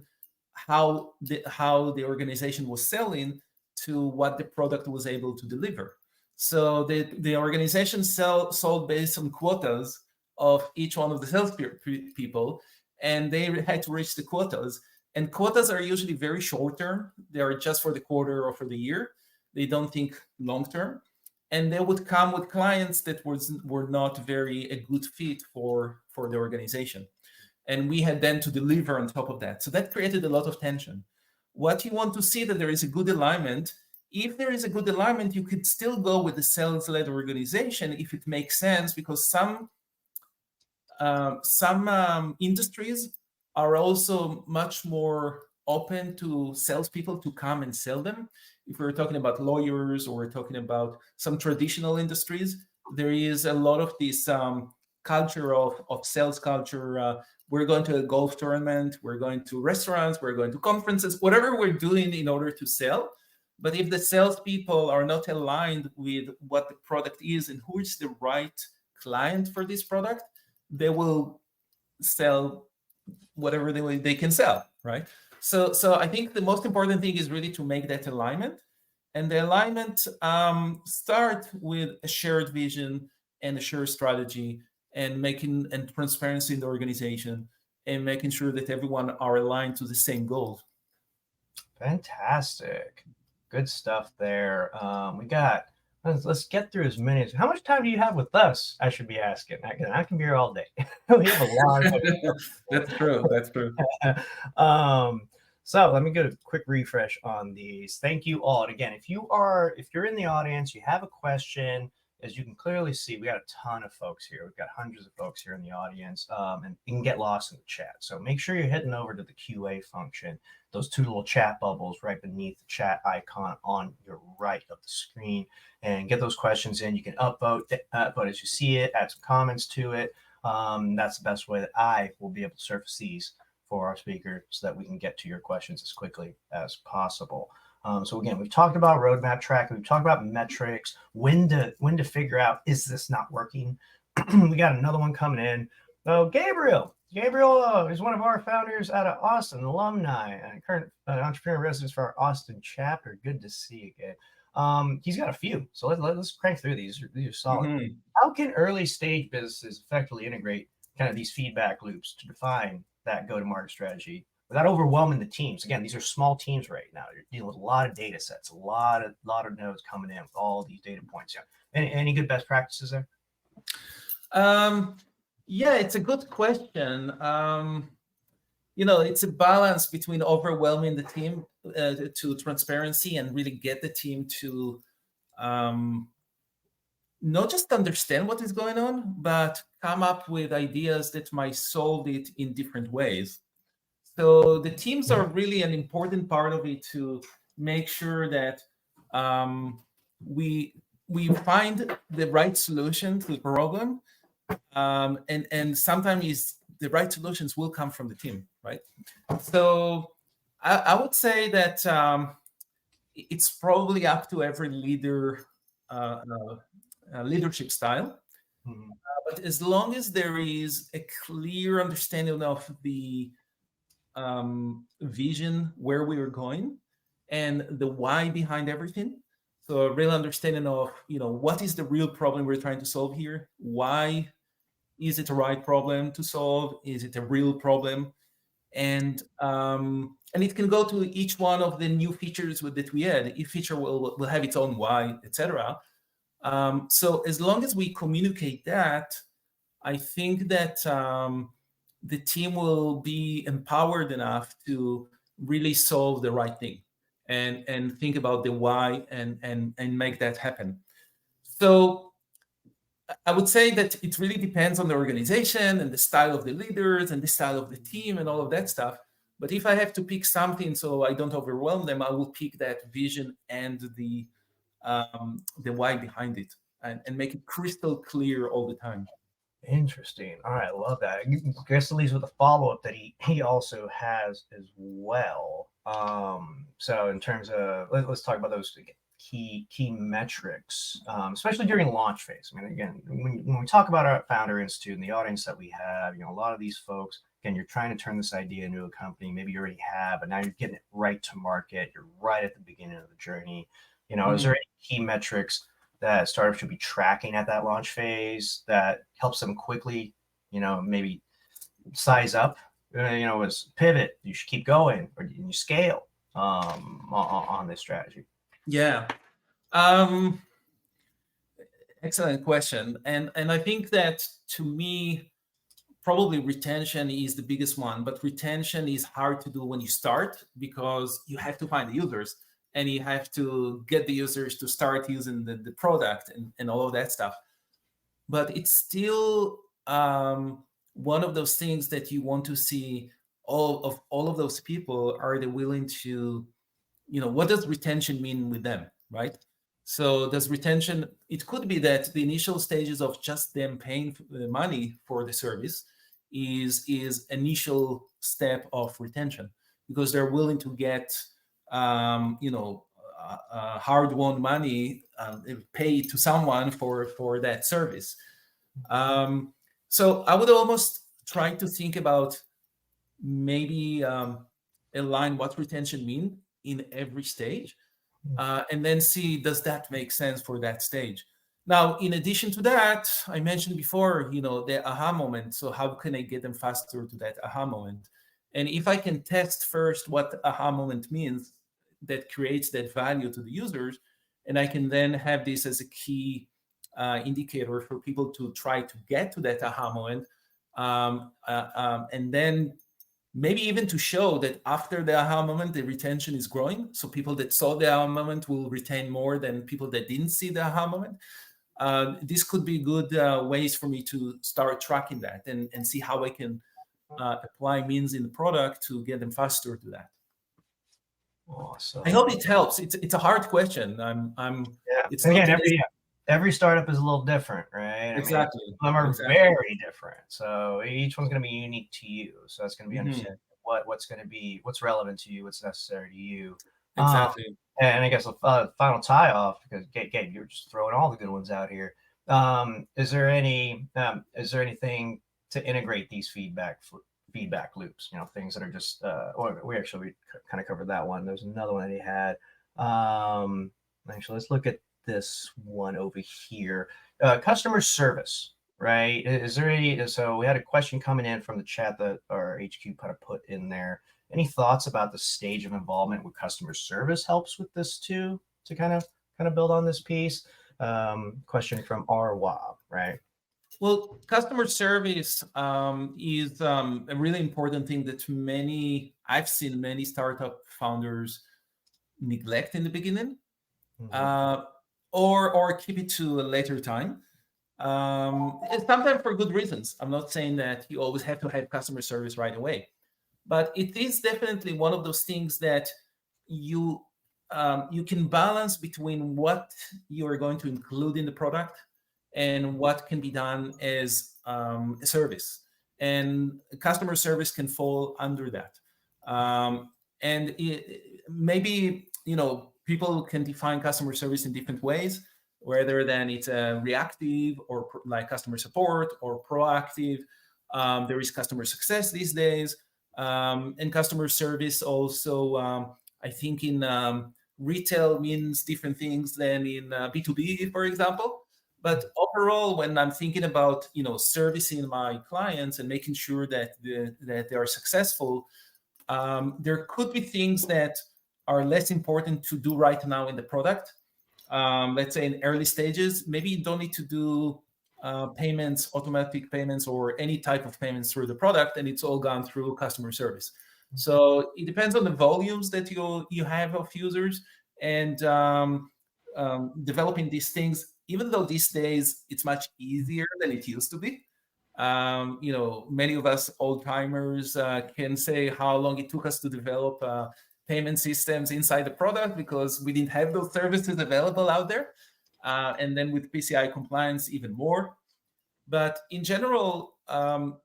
how the organization was selling to what the product was able to deliver. So the organization sold based on quotas of each one of the salespeople, and they had to reach the quotas. And quotas are usually very short term. They are just for the quarter or for the year. They don't think long term. And they would come with clients that were not very a good fit for the organization. And we had then to deliver on top of that. So that created a lot of tension. What you want to see that there is a good alignment. If there is a good alignment, you could still go with the sales-led organization if it makes sense, because some industries are also much more open to salespeople to come and sell them. If we're talking about lawyers or we're talking about some traditional industries, there is a lot of this culture of sales culture. We're going to a golf tournament, we're going to restaurants, we're going to conferences, whatever we're doing in order to sell. But if the salespeople are not aligned with what the product is and who is the right client for this product, they will sell whatever they can sell, right? So I think the most important thing is really to make that alignment. And the alignment start with a shared vision and a shared strategy, and making and transparency in the organization, and making sure that everyone are aligned to the same goals. Fantastic. Good stuff there. Let's get through as many. How much time do you have with us? I should be asking. I can be here all day. We have a lot of That's true. That's true. So let me get a quick refresh on these. Thank you all. And again, if you're in the audience, you have a question, as you can clearly see, we got a ton of folks here. We've got hundreds of folks here in the audience, and you can get lost in the chat. So make sure you're heading over to the QA function, those two little chat bubbles right beneath the chat icon on your right of the screen, and get those questions in. You can upvote as you see it, add some comments to it. That's the best way that I will be able to surface these for our speaker so that we can get to your questions as quickly as possible. So again, we've talked about roadmap tracking, we've talked about metrics, when to figure out, is this not working? We got another one coming in. Oh, Gabriel is one of our founders out of Austin, alumni, and current entrepreneur residence for our Austin chapter. Good to see you again. He's got a few, so let's crank through these. These are solid. Mm-hmm. How can early stage businesses effectively integrate kind of these feedback loops to define that go-to-market strategy without overwhelming the teams? Again, these are small teams right now. You're dealing with a lot of data sets, a lot of nodes coming in with all these data points. Yeah. Any good best practices there? Yeah, it's a good question. It's a balance between overwhelming the team to transparency and really get the team to not just understand what is going on, but come up with ideas that might solve it in different ways. So the teams are really an important part of it, to make sure that we find the right solution to the problem, and sometimes the right solutions will come from the team, right? So I would say that it's probably up to every leader leadership style. Mm-hmm. But as long as there is a clear understanding of the vision, where we are going, and the why behind everything. So a real understanding of, what is the real problem we're trying to solve here? Why is it the right problem to solve? Is it a real problem? And it can go to each one of the new features that we add. Each feature will have its own why, etc. So as long as we communicate that, I think that the team will be empowered enough to really solve the right thing and think about the why and make that happen. So I would say that it really depends on the organization and the style of the leaders and the style of the team and all of that stuff. But if I have to pick something so I don't overwhelm them, I will pick that vision and the why behind it, and make it crystal clear all the time. Interesting. All right, love that. I guess it leads with a follow up that he also has as well. So in terms of let's talk about those key metrics, especially during launch phase. I mean, again, when we talk about our Founder Institute and the audience that we have, a lot of these folks, again, you're trying to turn this idea into a company. Maybe you already have, but now you're getting it right to market. You're right at the beginning of the journey. Is there any key metrics that startups should be tracking at that launch phase that helps them quickly, maybe size up, as pivot, you should keep going, or you scale on this strategy? Yeah. Excellent question. And I think that, to me, probably retention is the biggest one, but retention is hard to do when you start because you have to find the users and you have to get the users to start using the product and all of that stuff. But it's still one of those things that you want to see all of those people, are they willing to, what does retention mean with them, right? So does retention, it could be that the initial stages of just them paying the money for the service is initial step of retention, because they're willing to get hard-won money, paid to someone for that service. So I would almost try to think about maybe align what retention mean in every stage, and then see, does that make sense for that stage. Now, in addition to that, I mentioned before, the aha moment. So how can I get them faster to that aha moment? And if I can test first what aha moment means, that creates that value to the users, and I can then have this as a key indicator for people to try to get to that aha moment, and then maybe even to show that after the aha moment, the retention is growing. So people that saw the aha moment will retain more than people that didn't see the aha moment. This could be good ways for me to start tracking that and see how I can apply means in the product to get them faster to that. Awesome. I hope it helps. It's a hard question. It's again, every startup is a little different, right? Exactly. Some are very different. So each one's going to be unique to you. So that's going to be understanding what's relevant to you, what's necessary to you. Exactly. And I guess a final tie off, because Gabe, you're just throwing all the good ones out here. Is there anything to integrate these feedback loops? Things that are just, we kind of covered that one. There's another one that he had. Actually, let's look at this one over here. Customer service, right? Is there any? So we had a question coming in from the chat that our HQ kind of put in there. Any thoughts about the stage of involvement with customer service helps with this too, to kind of build on this piece? Question from RWAB, right? Well, customer service is a really important thing that I've seen many startup founders neglect in the beginning, or keep it to a later time. Sometimes for good reasons. I'm not saying that you always have to have customer service right away, but it is definitely one of those things that you can balance between what you are going to include in the product and what can be done as a service. And customer service can fall under that. Maybe, people can define customer service in different ways, whether then it's reactive or like customer support or proactive. There is customer success these days. And customer service also, I think in retail means different things than in B2B, for example. But overall, when I'm thinking about servicing my clients and making sure that they are successful, there could be things that are less important to do right now in the product. Let's say in early stages, maybe you don't need to do payments, automatic payments, or any type of payments through the product, and it's all gone through customer service. So it depends on the volumes that you have of users, and developing these things. Even though these days it's much easier than it used to be. Many of us old timers can say how long it took us to develop payment systems inside the product because we didn't have those services available out there. And then with PCI compliance, even more. But in general,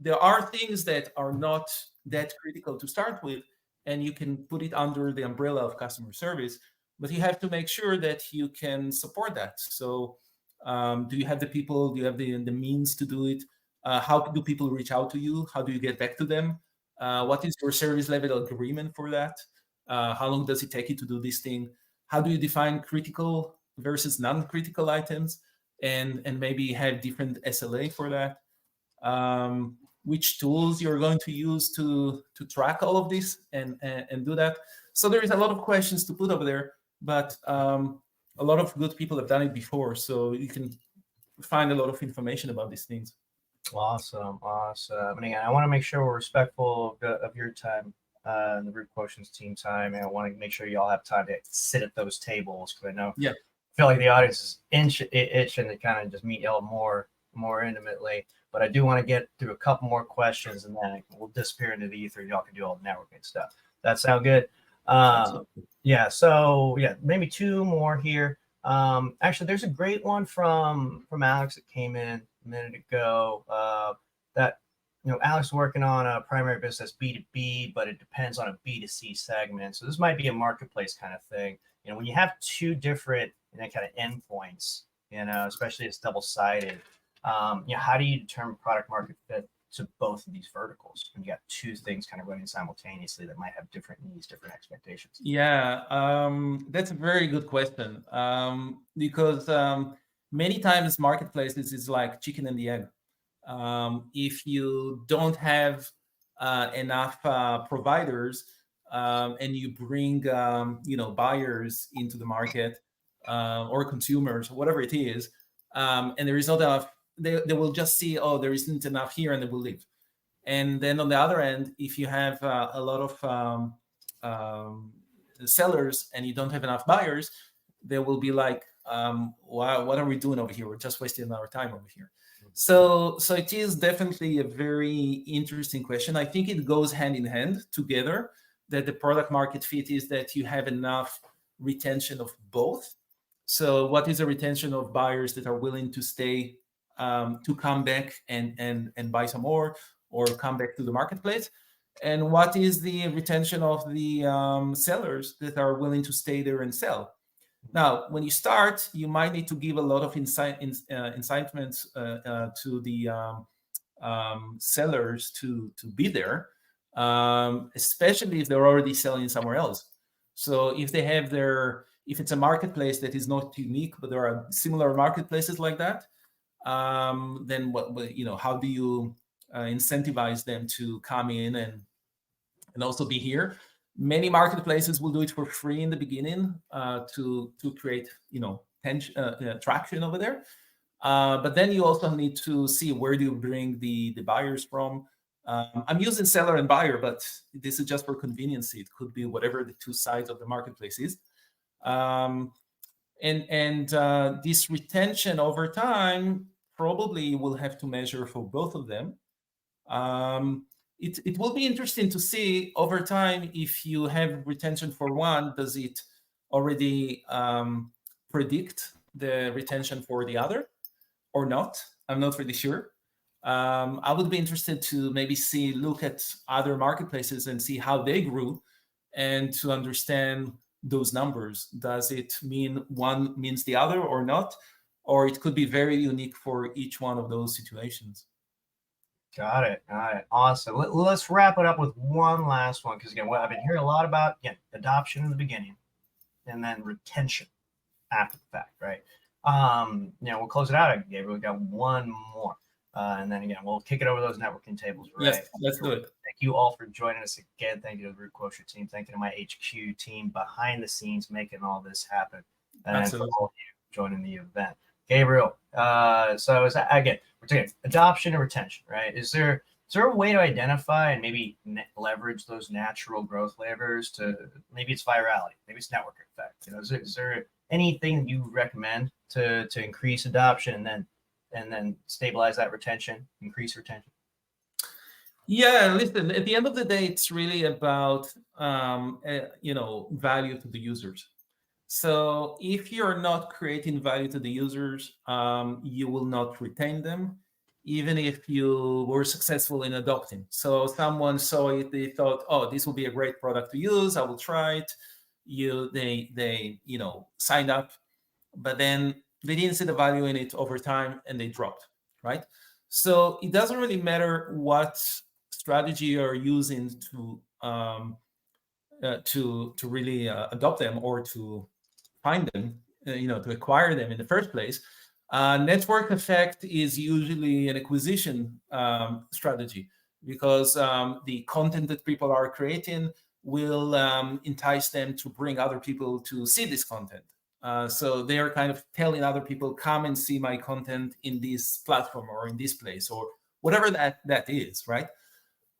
there are things that are not that critical to start with, and you can put it under the umbrella of customer service. But you have to make sure that you can support that. So, do you have the people? Do you have the means to do it? How do people reach out to you? How do you get back to them? What is your service level agreement for that? How long does it take you to do this thing? How do you define critical versus non-critical items? And maybe have different SLA for that. Which tools you're going to use to track all of this and do that. So there is a lot of questions to put over there, but a lot of good people have done it before, so you can find a lot of information about these things. Awesome. And again, I want to make sure we're respectful of your time, and the RootQuotient team time, and I want to make sure you all have time to sit at those tables, because I know I feel like the audience is itching to kind of just meet y'all more intimately. But I do want to get through a couple more questions, and then we'll disappear into the ether. Y'all can do all the networking stuff. That sound good? Yeah. So maybe two more here. Actually, there's a great one from Alex that came in a minute ago. That Alex working on a primary business B2B, but it depends on a B2C segment. So this might be a marketplace kind of thing. When you have two different kind of endpoints, especially it's double-sided, how do you determine product market fit to both of these verticals when you got two things kind of running simultaneously that might have different needs, different expectations? Yeah, that's a very good question, because many times marketplaces is like chicken and the egg. If you don't have enough providers, and you bring buyers into the market, or consumers, whatever it is, and there is not enough, they will just see, oh, there isn't enough here, and they will leave. And then on the other end, if you have a lot of sellers and you don't have enough buyers, they will be like, what are we doing over here? We're just wasting our time over here. So it is definitely a very interesting question. I think it goes hand in hand together, that the product market fit is that you have enough retention of both. So what is a retention of buyers that are willing to stay, to come back and buy some more, or come back to the marketplace? And what is the retention of the sellers that are willing to stay there and sell? Now, when you start, you might need to give a lot of incitements to the sellers to be there, especially if they're already selling somewhere else. So if they have if it's a marketplace that is not unique, but there are similar marketplaces like that, then how do you incentivize them to come in and also be here? Many marketplaces will do it for free in the beginning, to create traction over there. But then you also need to see, where do you bring the buyers from? I'm using seller and buyer, but this is just for convenience. It could be whatever the two sides of the marketplace is. And this retention over time probably will have to measure for both of them. It will be interesting to see over time, if you have retention for one, does it already predict the retention for the other or not? I'm not really sure. I would be interested to maybe look at other marketplaces and see how they grew, and to understand those numbers. Does it mean one means the other or not? Or it could be very unique for each one of those situations. Got it. Awesome. Let's wrap it up with one last one, because again, what I've been hearing a lot about, adoption in the beginning, and then retention after the fact, right? We'll close it out. Gabriel, we got one more, and then again, we'll kick it over those networking tables, right? Yes, let's do it. Thank you all for joining us again. Thank you to the RootQuotient team. Thank you to my HQ team behind the scenes making all this happen, and Absolutely. for all of you joining the event. Gabriel, so again, we're taking adoption and retention, right? Is there Is there a way to identify and maybe leverage those natural growth levers to maybe it's virality, maybe it's network effect? Is there anything you recommend to increase adoption and then stabilize that retention, increase retention? Yeah, listen, at the end of the day, it's really about value to the users. So if you're not creating value to the users, you will not retain them, even if you were successful in adopting. So someone saw it, they thought, oh, this will be a great product to use, I will try it. They signed up, but then they didn't see the value in it over time and they dropped, right? So it doesn't really matter what strategy you're using to really adopt them or to find them, to acquire them in the first place. Network effect is usually an acquisition strategy because the content that people are creating will entice them to bring other people to see this content. So they are kind of telling other people, come and see my content in this platform or in this place or whatever that is, right?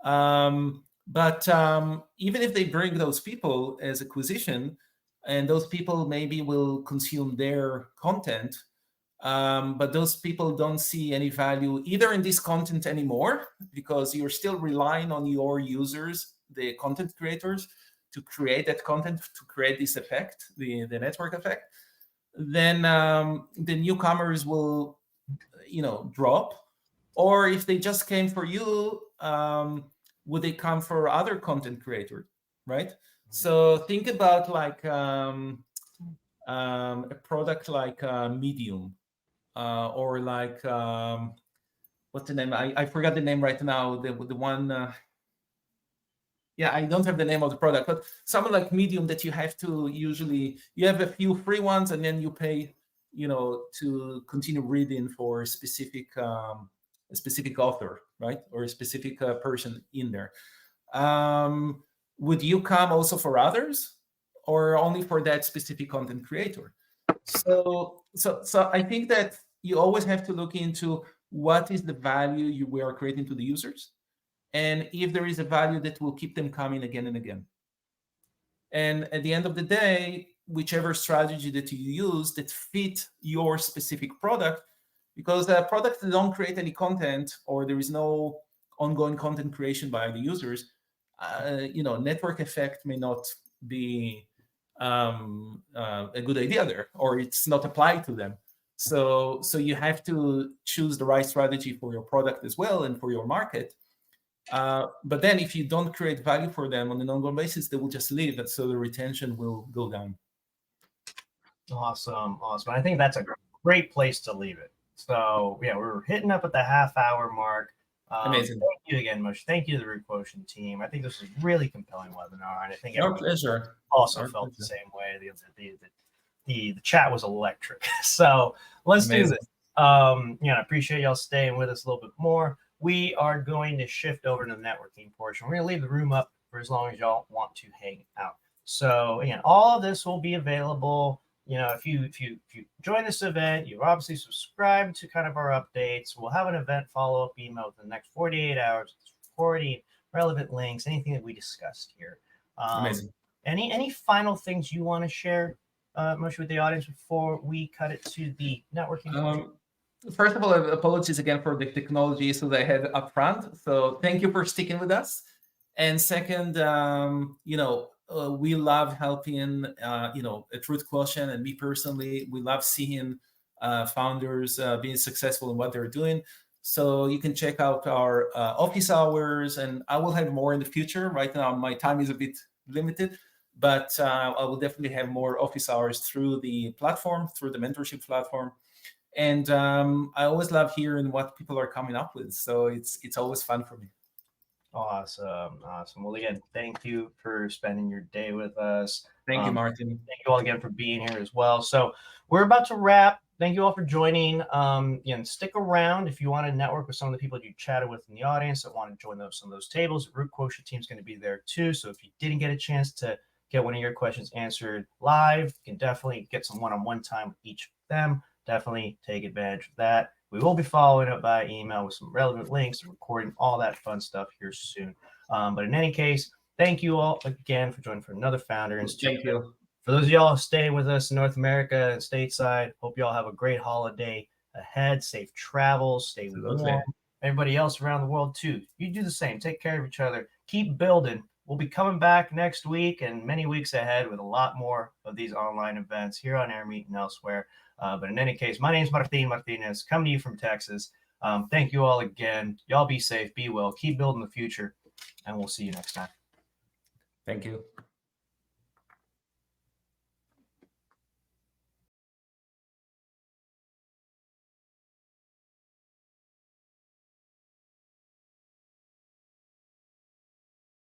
But even if they bring those people as acquisition, and those people maybe will consume their content, but those people don't see any value either in this content anymore because you're still relying on your users, the content creators, to create that content, to create this effect, the network effect. Then the newcomers will, drop. Or if they just came for you, would they come for other content creators, right? So think about like a product like Medium or like what's the name? I forgot the name right now. The one. Yeah, I don't have the name of the product, but something like Medium that you have to usually you have a few free ones and then you pay, to continue reading for a specific author, right, or a specific person in there. Would you come also for others, or only for that specific content creator? So I think that you always have to look into what is the value we are creating to the users, and if there is a value that will keep them coming again and again. And at the end of the day, whichever strategy that you use that fit your specific product, because products that don't create any content or there is no ongoing content creation by the users, network effect may not be a good idea there, or it's not applied to them. So you have to choose the right strategy for your product as well and for your market. But then if you don't create value for them on an ongoing basis, they will just leave, and so the retention will go down. Awesome. I think that's a great place to leave it. So yeah, we're hitting up at the half-hour mark. Amazing. Thank you again, Moshe. Thank you to the RootQuotient team. I think this was a really compelling webinar, and I think Our pleasure. Also felt the same way. The chat was electric. So let's do this. I appreciate y'all staying with us a little bit more. We are going to shift over to the networking portion. We're going to leave the room up for as long as y'all want to hang out. So again, all of this will be available. If you join this event, you've obviously subscribed to kind of our updates. We'll have an event follow-up email within the next 48 hours. It's recording, relevant links, anything that we discussed here. Amazing. Any final things you want to share, Moshe, with the audience before we cut it to the networking? First of all, apologies again for the technology issues I had up front. So thank you for sticking with us. And second, we love helping, at RootQuotient, and me personally, we love seeing founders being successful in what they're doing. So you can check out our office hours, and I will have more in the future. Right now, my time is a bit limited, but I will definitely have more office hours through the platform, through the mentorship platform. And I always love hearing what people are coming up with. So it's always fun for me. Awesome. Well, again, thank you for spending your day with us. Thank you, Martin. Thank you all again for being here as well. So we're about to wrap. Thank you all for joining. Stick around if you want to network with some of the people you chatted with in the audience that want to join some of those tables. The RootQuotient team is going to be there too. So if you didn't get a chance to get one of your questions answered live, you can definitely get some one-on-one time with each of them. definitely take advantage of that. We will be following up by email with some relevant links, recording all that fun stuff here soon. But in any case, thank you all again for joining for another Founder Institute. Thank you. For those of y'all staying with us in North America and stateside, hope y'all have a great holiday ahead. Safe travels, stay warm. Everybody else around the world too, you do the same. Take care of each other. Keep building. We'll be coming back next week and many weeks ahead with a lot more of these online events here on Air Meet and elsewhere. But in any case, my name is Martin Martinez, coming to you from Texas. Thank you all again. Y'all be safe, be well, keep building the future, and we'll see you next time. Thank you.